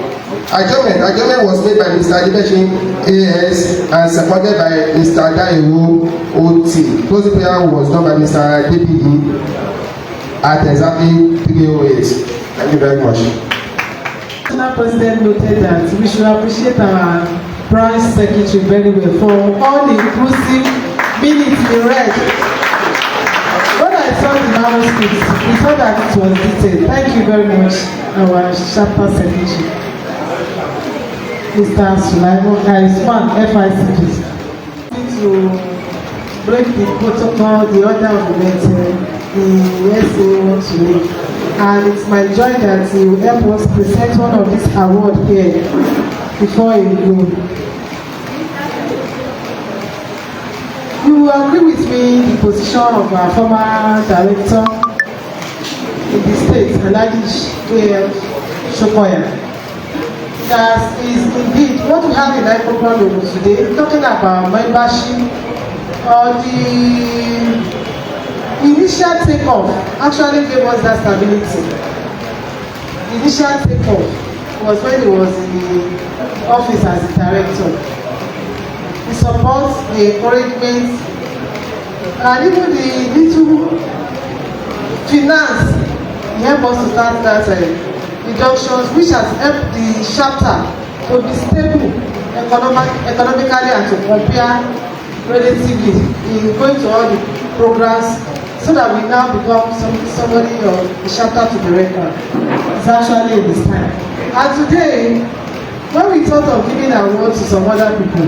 Adjournment was made by Mr. Adebeshi AS and seconded by Mr. Daiwo OT. Closing prayer was done by Mr. DPD at exactly 3:08. Thank you very much. The National President noted that we should appreciate our branch secretary very well for all the inclusive minutes he read. When I saw the manuscript, we saw that it was detailed. Thank you very much, our chapter secretary. Mr. Sulaiman Isman, FICP. To break the protocol, the order of the meeting, the SA wants to make. And it's my joy that you help us present one of these awards here before you go. You will agree with me the position of our former director in the state, Olubiyi Shokoya. That is indeed what we have in Icopron Ogun today, talking about membership or the initial takeoff actually gave us that stability. The initial takeoff was when he was in the office as a director. The support, the encouragement, and even the little finance, he helped us to start that reductions, which has helped the chapter to be stable economically and to compare relatively in going to all the programs, so that we now become somebody of the chapter to the record. It's actually in this time. And today, when we thought of giving awards to some other people,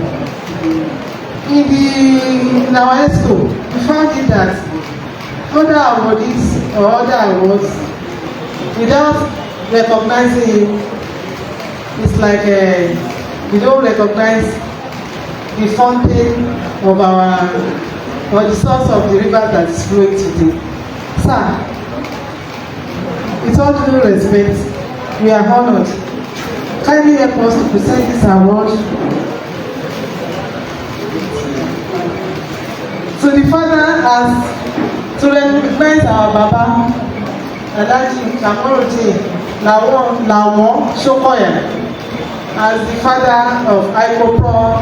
in our ESCO, we found it that other awardees or other awards, without recognizing him, it's like we don't recognize the fountain of our, or the source of the river that is flowing today. Sir, with all due respect, we are honored. Kindly help us to present this award to the father as to recognize our Baba, Alhaji Kamorudeen Lawon Shokoya, as the father of Icopron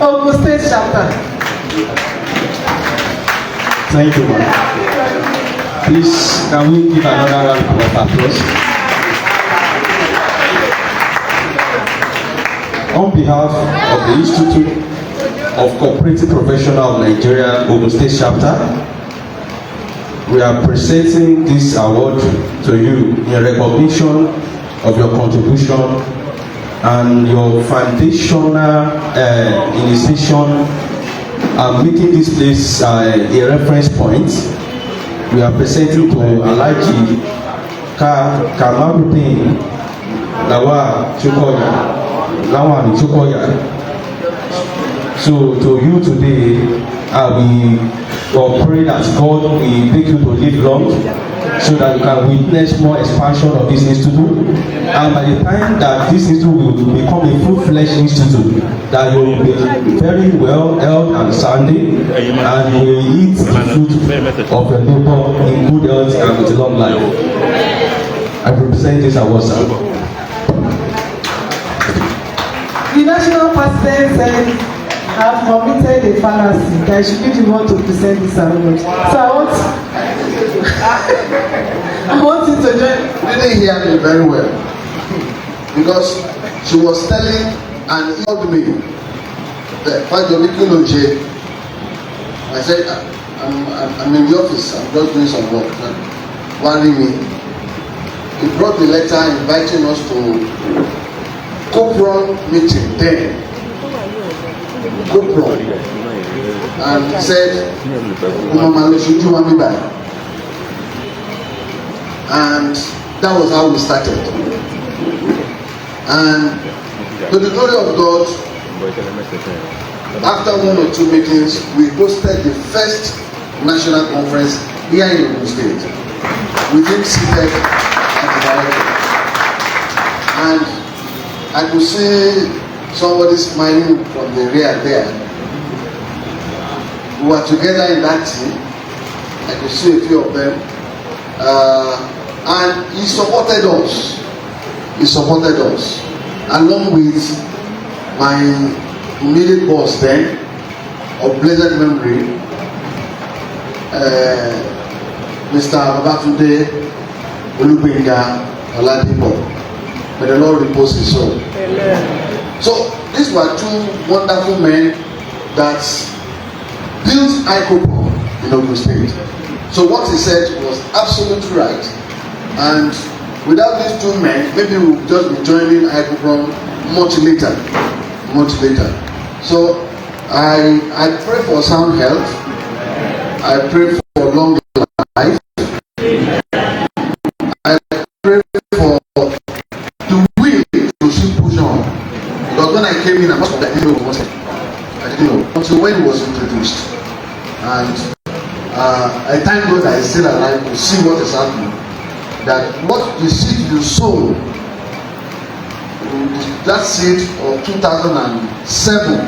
Ogun State Chapter. Thank you, ma'am. Please, can we give another round of applause? On behalf of the Institute of Cooperative Professional of Nigeria, Ogun State Chapter, we are presenting this award to you in recognition of your contribution and your foundational initiation and making this place a reference point. We are presenting to Alhaji Kamorudeen Lawon Shokoya. So to you today, we pray that God will make you to live long so that you can witness more expansion of this institute. And by the time that this institute will become a full-fledged institute, that you will be very well held and sounding, and you will eat the fruit of your labor in good health and with a long life. I represent this award, sir. The national president said, I've committed a fallacy that she didn't want to present this award. So I want you to join. You didn't hear me very well, because she was telling and called me that I said, I'm in the office, I'm just doing some work. Worry me. He brought the letter inviting us to Cooperative meeting then. Cooperative. And he said, and that was how we started. And to the glory of God, after 1 or 2 meetings, we hosted the first national conference here in Ogun State, with him seated at the director. And I could see somebody smiling from the rear there. We were together in that team. I could see a few of them. And he supported us. He supported us. Along with my immediate boss then, of blessed memory, Mr. Olubiyi. May the Lord repose his soul. Amen. So these were 2 wonderful men that built Icopron in Ogun State. So what he said was absolutely right. And without these 2 men, maybe we would just be joining Icopron much later. So I pray for sound health. I pray for long life. I pray for the will to see push on. Because when I came in, I didn't know what I didn't know until when it was introduced. And I thank God that I still alive to see what is happening. That what the seed you sow, that seed of 2007,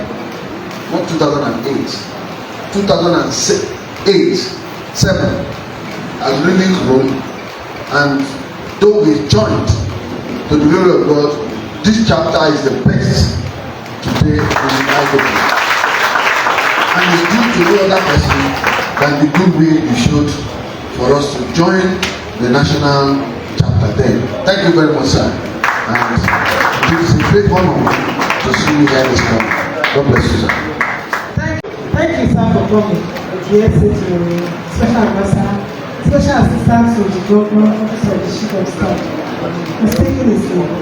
not 2008, 7 has really grown. And though we joined, to the glory of God, this chapter is the best today in Icopron. And it's good to know other person than the good will you showed for us to join the national chapter then. Thank you very much, sir. And it is a great honor to see you here this morning. God bless you, sir. Thank you, sir, for coming. Yes, to Special Ambassador, Special Assistant to the Governor, Office of the Chief of Staff. Mistaking his name.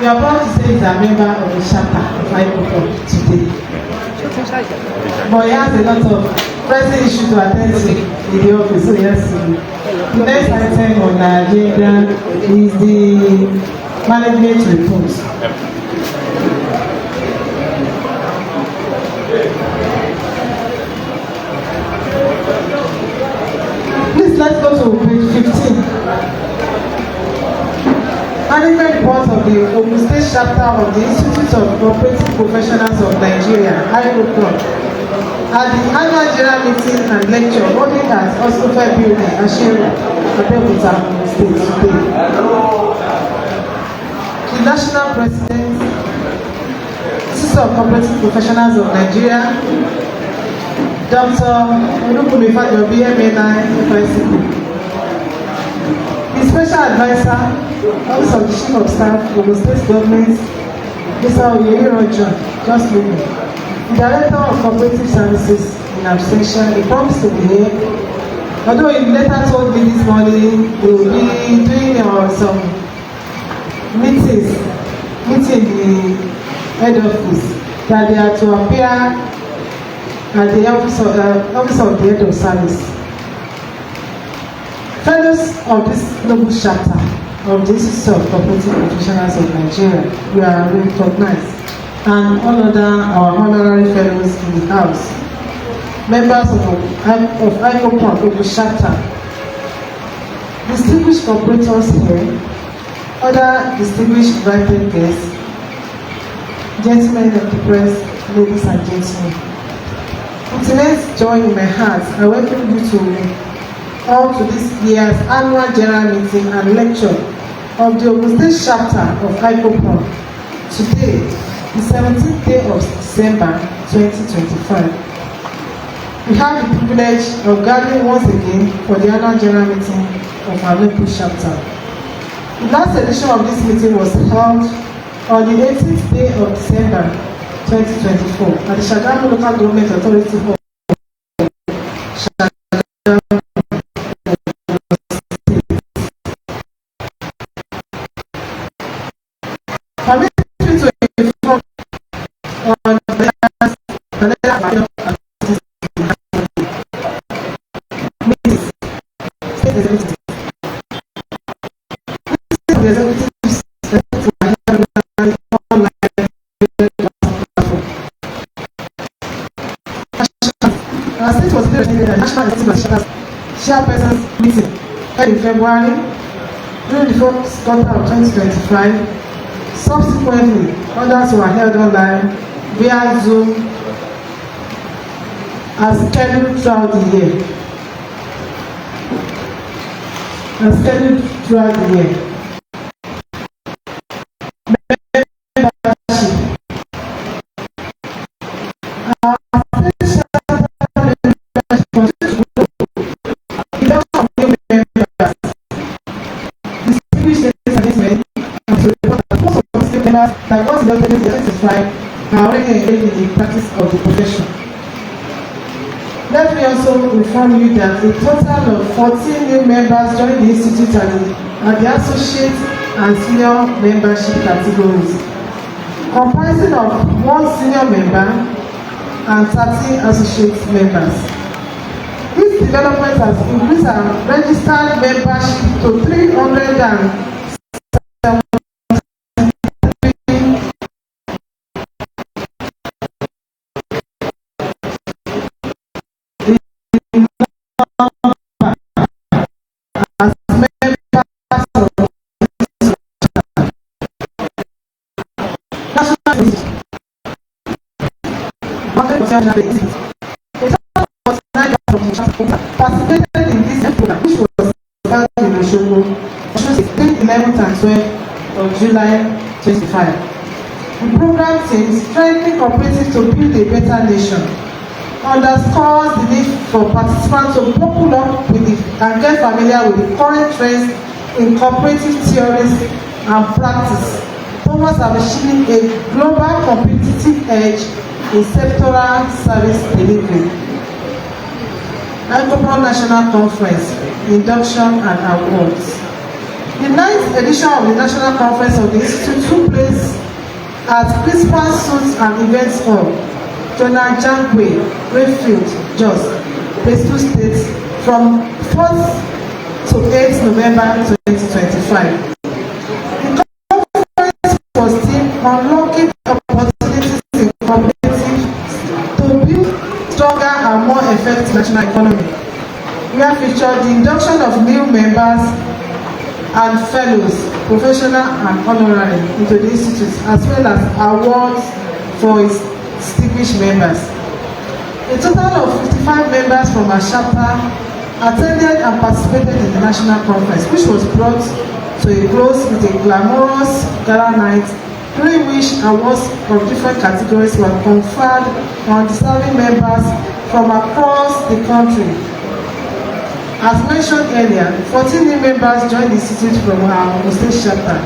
We are proud to say he's a member of the chapter of Icopron today. But he has a lot of pressing issues to attend to in the office, so yes. The next item on the agenda is the management report. the Ogun State chapter of the Institute of Cooperative Professionals of Nigeria, Icopron, at the annual general meeting and lecture holding at Hospital Building, Asero, Abeokuta, State today. The National President, Institute of Cooperative Professionals of Nigeria, Dr. Olubiyi, FICP. The Special Advisor, Office of the Chief of Staff, Ogun State Government, Mr. Olubiyi, just leaving. The Director of Cooperative Services in absentia, he promised to be here. Although he later told me this morning he will be doing some meeting the head office, that they are to appear at the office of the head of service. Fellows of this noble chapter of the Institute of Cooperative Professionals of Nigeria, we are recognized, and all other our honorary fellows in the house, members of Icopron Ogun chapter, distinguished cooperators here, other distinguished invited guests, gentlemen of the press, ladies and gentlemen. With immense joy in my heart, I welcome you all to this year's annual general meeting and lecture of the Ogun State chapter of Icopron. Today, the 17th day of December 2025. We have the privilege of gathering once again for the annual general meeting of our local chapter. The last edition of this meeting was held on the 18th day of December 2024 at the Shagamu Local Government Authority Hall. Our state was attended at the National Chairperson's meeting held in February during the first quarter of 2025. Subsequently, others were held online via Zoom as scheduled throughout the year. That once the doctor is identified are already engaged in the practice of the profession. Let me also inform you that a total of 14 new members joined the institute at the associate and senior membership categories, comprising of 1 senior member and 30 associate members. This development has increased our registered membership to 307. Participated in this program, which was held in Osogbo, between 11th and 12th of July 2025. The program theme, Strengthening Cooperative to Build a Better Nation, underscores the need for participants to buckle up with and get familiar with the current trends in cooperative theories and practice towards achieving a global competitive edge in sectoral service delivery. Icopron National Conference, Induction and Awards. The 9th edition of the National Conference of the Institute took place at Principal Suits and Events Hall, Jonah Jangwe, Rayfield, Jos, Plateau State, from 4th to 8th November 2025. The conference was themed Unlocking Opportunities in Cooperative to Build Stronger and More Effective National Economy. We have featured the induction of new members and fellows professional and honorary into the institute, as well as awards for its distinguished members. A total of 55 members from our chapter attended and participated in the national conference, which was brought to a close with a glamorous gala night, during which awards of different categories were conferred on deserving members from across the country. As mentioned earlier, 14 new members joined the institute from our state chapter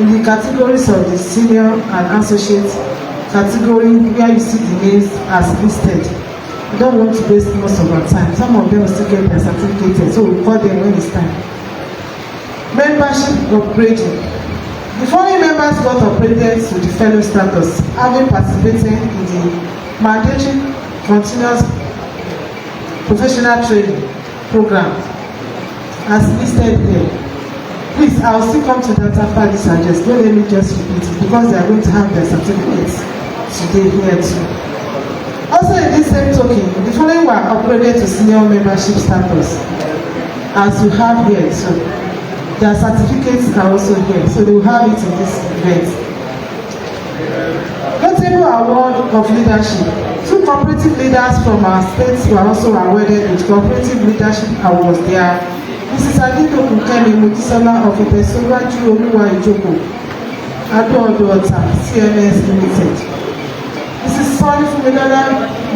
in the categories of the senior and associate category, where you see the names as listed. We don't want to waste most of our time. Some of them will still get their certificates, so we'll call them when it's time. Membership upgrading. The foreign members got upgraded to the fellow status, having participated in the mandatory continuous professional training program as listed here. Please, I'll still come to that after this address. Don't let me just repeat it, because they are going to have their certificates today here too. Also, in this same token, the following were upgraded to senior membership status, as you have here too. Their certificates are also here, so they will have it in this event. Notable award of leadership. 2 cooperative leaders from our states were also awarded with cooperative leadership awards. They are Mrs. Adeokuta of Sobanjo Abeokuta, CMS Limited. Mrs. Sobanjo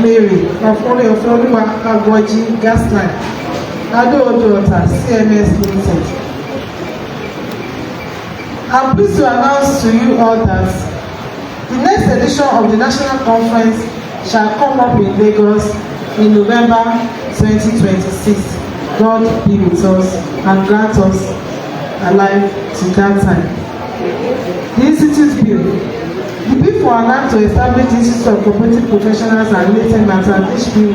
Mary of Olubiyi Gasline, Abeokuta, CMS Limited. I'm pleased to announce to you all that the next edition of the national conference shall come up in Lagos in November 2026. God be with us and grant us alive to that time. The Institute Bill. The bill for an act to establish the Institute of Cooperative Professionals and Related Matters, Bill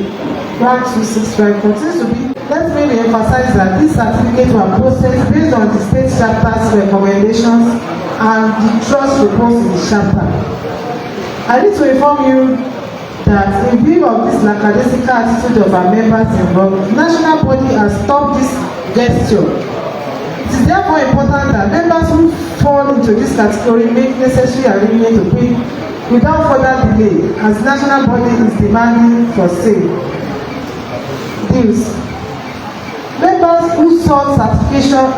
1265, continues to be. Let me emphasize that these certificates were processed based on the state chapter's recommendations and the trust reposed in the chapter. I need to inform you that in view of this lackadaisical attitude of our members involved, the national body has stopped this gesture. It is therefore important that members who fall into this category make necessary arrangements to pay without further delay, as the national body is demanding for sale. Dues. Members who sought certification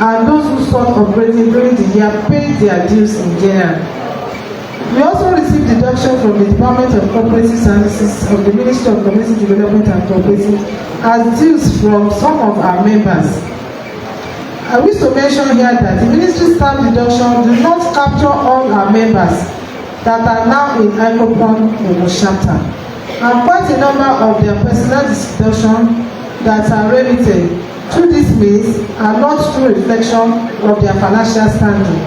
and those who sought upgrading during the year paid their dues in general. We also received deduction from the Department of Cooperative Services of the Ministry of Community Development and Cooperative as dues from some of our members. I wish to mention here that the ministry stamp deduction does not capture all our members that are now in Icopron Ogun chapter, and quite a number of their personal deduction that are remitted through this means are not true reflection of their financial standing.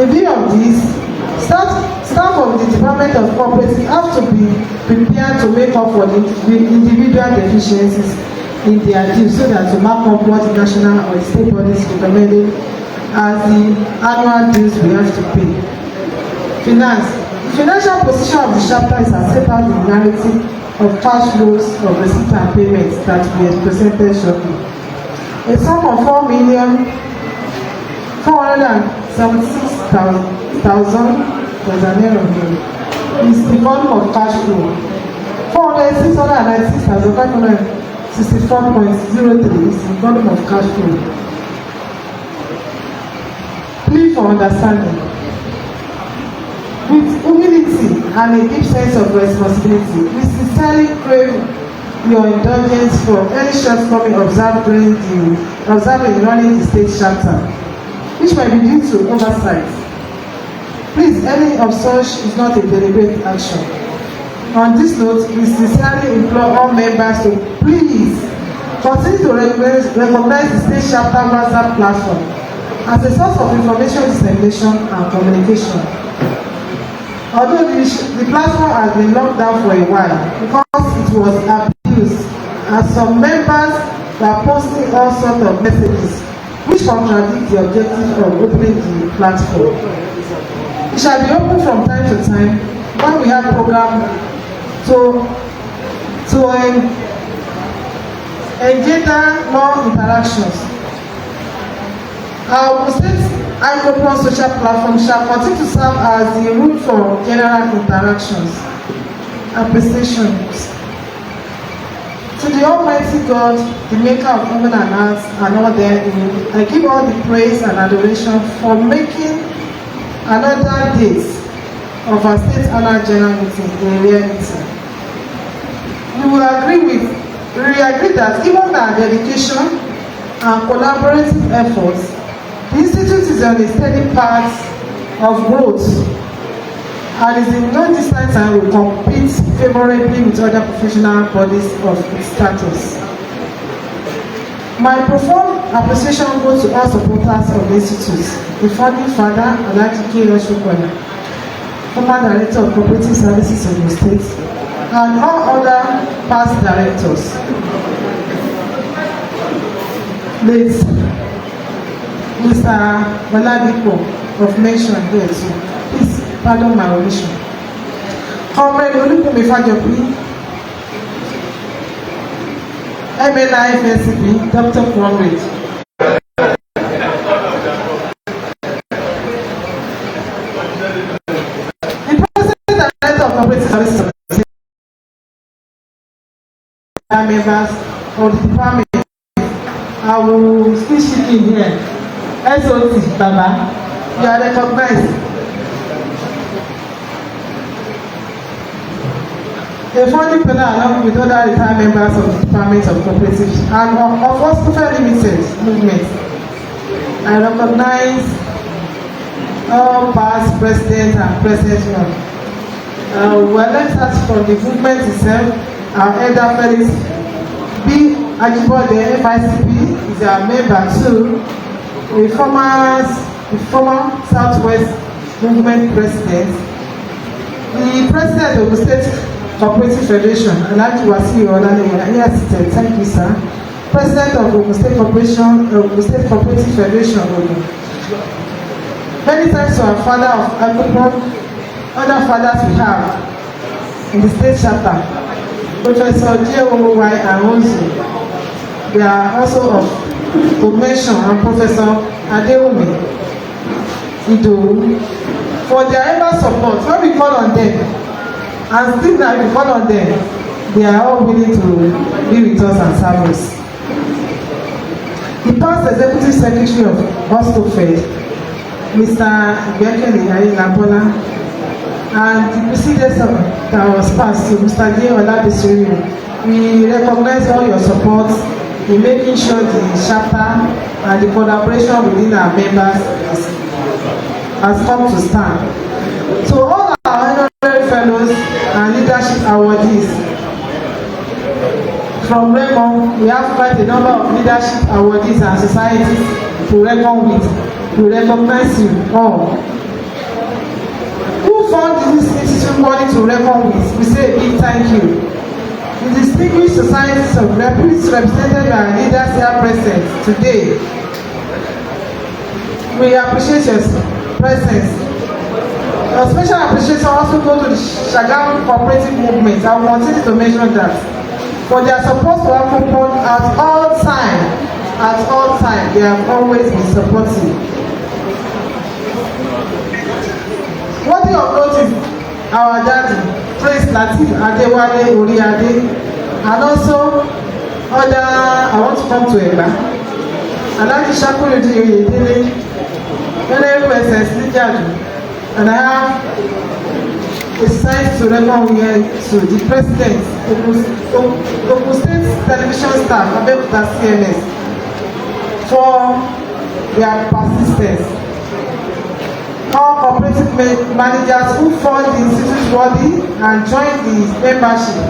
In view of this, staff of the Department of Cooperative have to be prepared to make up for the individual deficiencies in their dues, so that to mark up what the national or the state bodies recommended as the annual dues we have to pay. Finance. The financial position of the chapter is as set out in the narrative of cash flows of receipts and payments that we have presented shortly. A sum of 4,476,000, there's an error here, is the volume of cash flow. 4,696,564.03 is the volume of cash flow. Plea for understanding. With humility and a deep sense of responsibility, we sincerely crave your indulgence for any shortcoming observed in running the state chapter, which might be due to oversight. Please, any of such is not a deliberate action. On this note, we sincerely implore all members to please continue to recognize the state chapter WhatsApp platform as a source of information dissemination and communication. Although the platform has been locked down for a while because it was abused, as some members were posting all sorts of messages which contradict the objective of opening the platform. It shall be open from time to time when we have program to engender more interactions. Our state Icopron social platform shall continue to serve as the root for general interactions. Appreciations. To the Almighty God, the maker of heaven and earth and all therein, I give all the praise and adoration for making another date of our state annual general meeting a reality. You will agree that even with our dedication and collaborative efforts, the Institute is on a steady path of growth and is in no distant time will compete favorably with other professional bodies of its status. My profound appreciation goes to all supporters of the Institute, the founding father, Alhaji K. Oshokola, former Director of Cooperative Services of the State, and all other past directors. Late Mr. Olubiyi of mention here too. Please pardon my omission. Comrade Olubiyi, MNIFSB, Dr. Comrade. The President Director of Cooperative Services members of the department, I will still chip in here. SOT, Baba, you are recognized. A founding pillar along with other retired members of the Department of Cooperative and of Hospital Limited movement. I recognize all past presidents and present one. Well, let's start from the movement itself. Our elder Felix B. Ajibode, FICP, is our member too. The former Southwest Movement President, the President of the State Cooperative Federation, Alhaji Wasiu Olalewa, here seated. Thank you, sir. President of Ogun State Corporation, Ogun State Cooperative Federation, Ogun. Many thanks to our father of Icopron, other fathers we have in the state chapter, Professor J.O.Y. Aronzo. They are also of to mention, and Professor Adeomi Ido, for their ever support. When we call on them, and still that we call on them, they are all willing to be with us and serve us. The past Executive Secretary of Hostofed, Mr. Ibekele Ayelabola, and the precedence that was passed to Mr. J. Olabisi, we recognize all your support in making sure the chapter and the collaboration within our members has come to stand. So all our honorary fellows and leadership awardees from Remo, we have quite a number of leadership awardees and societies to reckon with. We recognize you all. Who found this institute body to reckon with? We say a big thank you. The distinguished societies of representatives represented by our leaders here present today, we appreciate your presence. A special appreciation also go to the Shagamu Cooperative Movement. I will continue to mention that for their support to Icopron at all time. At all time, they have always been supportive. Worthy of note is our daddy, Praise Latif Adewale Oriade, and also other, I want to come to Eba, Alhaji Shakurudi Oyedele, Honorable Princess Nijadu, and I have a site to reckon here to the President, Ogun State Television staff, Abeokuta CMS, for their persistence. All cooperative managers who fund the institute body and join the membership,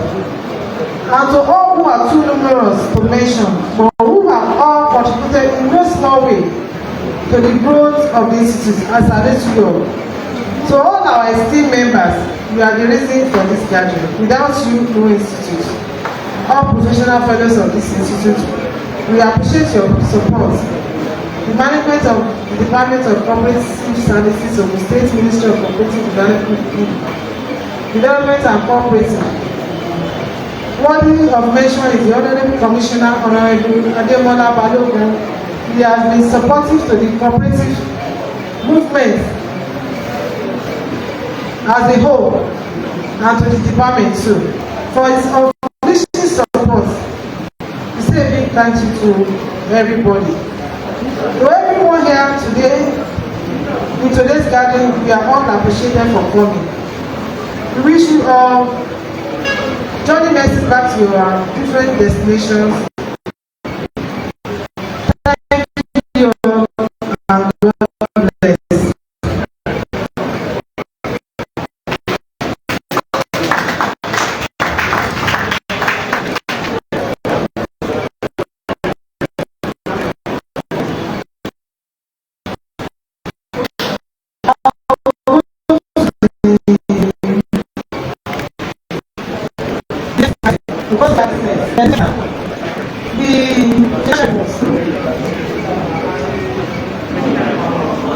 and to all who are too numerous to mention, but who have all contributed in no small way to the growth of the institute as a result. To all our esteemed members, you are the reason for this gathering. Without you, no institute. All professional fellows of this institute, we appreciate your support. The management of the Department of Cooperative Services of the State Ministry of Cooperative Development and Cooperative. Worthy of mention is the Honorable Commissioner, Honorable Ademola Balogun. He has been supportive to the cooperative movement as a whole and to the department too for its unconditional support. We say a big thank you to everybody. To everyone here today, in today's gathering, we are all appreciated for coming. We wish you all journey message back to your different destinations. Thank you all and God bless.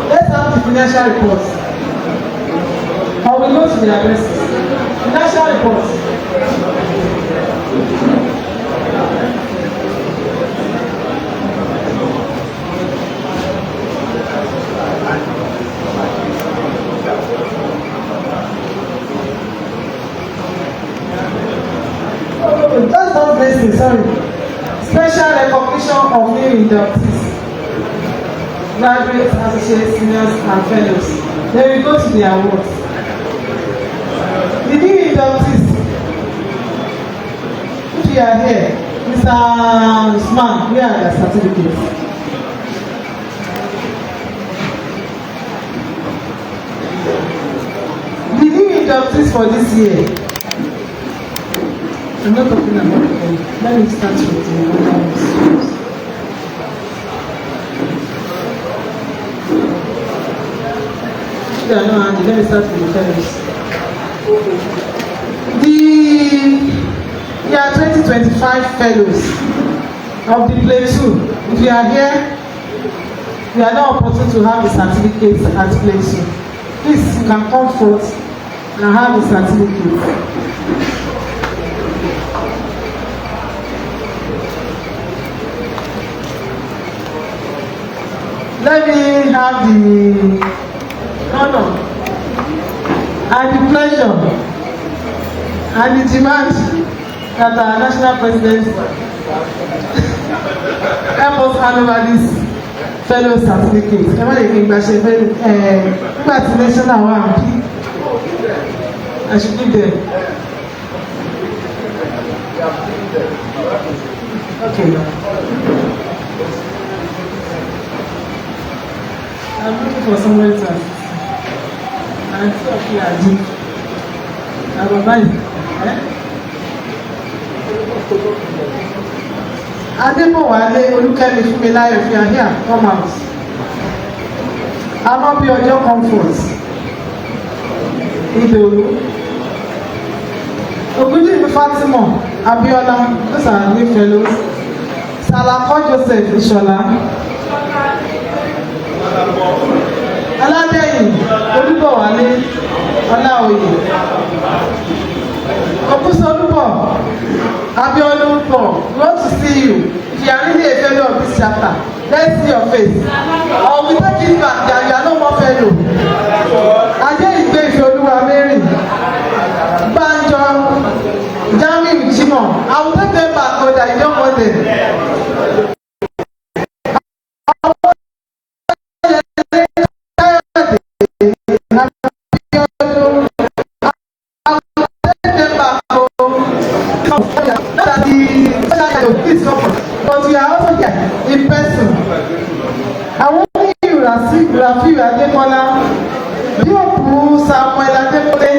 Let's have the financial reports. Or we go to the addresses. Financial reports. Just one blessing, sorry. Special recognition of new inductees, graduates, associates, seniors, and fellows. Then we go to the awards. The new inductees, if you are here, Mr. Usman, where are the certificates? The new inductees for this year. I'm not talking about them. Let me start with the other ones. They are not handy. Let me start with the fellows. The year 2025 fellows of the plateau. If you are here, we are now opportunity to have the certificates at plateau. Please, you can come forth and have the certificate. Let me have the honor and the pleasure and the demand that our national president help us hand over this fellow certificate. Ẹ má lè fi gbàṣẹ fẹ́ nígbà tí national wà bí I should give them. Okay. I'm looking for somewhere to assist. And so okay, I do. I will buy it. Adébọ̀wálé Olúkẹ́mi Fúnmiláyọ̀, if you are here, come out. Amabi Ọjọ́ Comfort. Ìdòwú. Ògúndìmí Fátímọ̀ Abíọ́lá, those are new fellows. Salako Joseph Ìṣọ̀lá. Aládẹ́yìn Olúbọ̀wálé Ọláoyè. Ògúnsolúbọ̀ Abíọ́lúpọ̀, we want to see you. If you are really a fellow of this chapter, let's see your face. Or we take it back that you are no more fellow. Adé Ìgbé Ìfẹ́olúwa Mary, Banjo, Jamiu Jimoh, I will take them back so that you don't want them. But we are also here in person. I want you Rafi Adekola, Biopu Samuel Adekole.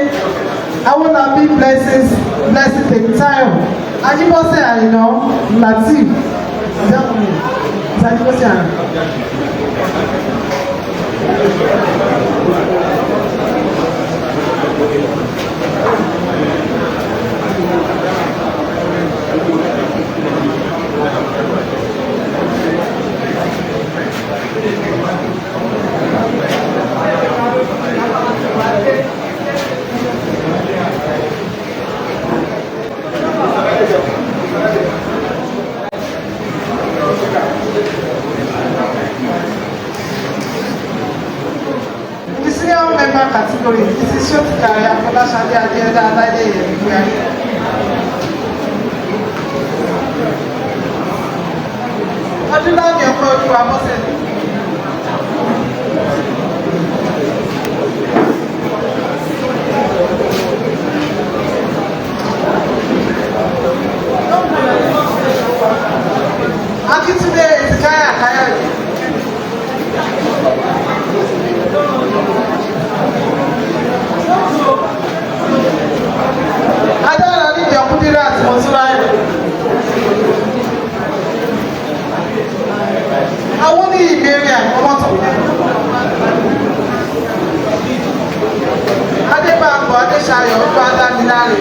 I want to be blessings in time. Ajibose Ayino Latif. Ajibose Ayino. Fọláṣadé Adéọlá Aláìdéyẹ ìgbé ayé. Ọdún láàmì ọ̀pọ̀ ojú abọ́sẹ̀. Akíntúndé Ètìkáyà Káyọ̀dé. Adára nídìí ọkùnrin àti mọ̀túráì. Àwọn ní ìbéèrè àkọ́mọ́tò. Adébáǹbọ̀ Adéṣayọ̀ ọdún Adámiláre.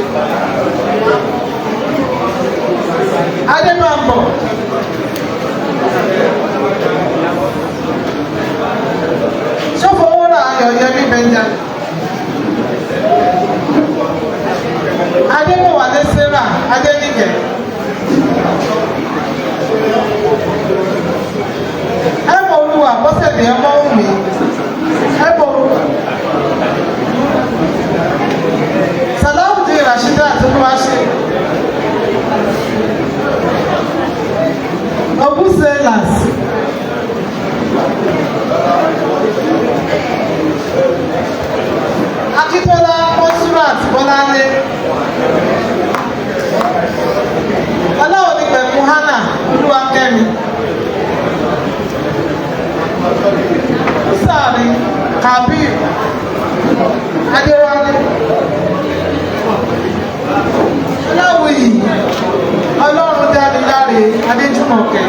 Adébáǹbọ̀. Sọ́fọwọ́rà Ayọ̀yẹmí Benjamin. Adébọ̀wálé Sarah Adéníkẹ̀. Ẹ̀mọ̀ Olúwa Bọ́sẹ̀dé Ọmọ́wùmí. Ẹ̀mọ̀ Sàlámùdí Ràṣídà Àtúnwáṣe. Obuselas. Akíntọ́lá Mọ́súrát Bọ́láńlé. Ọláwọ̀ ní pẹ̀kún Hánà Olúwakẹ́mi. Sáàrí Kabir Adéwálé. Ọláwìyí Ọlọ́run Dámiláre Adéjúmọ̀kẹ́.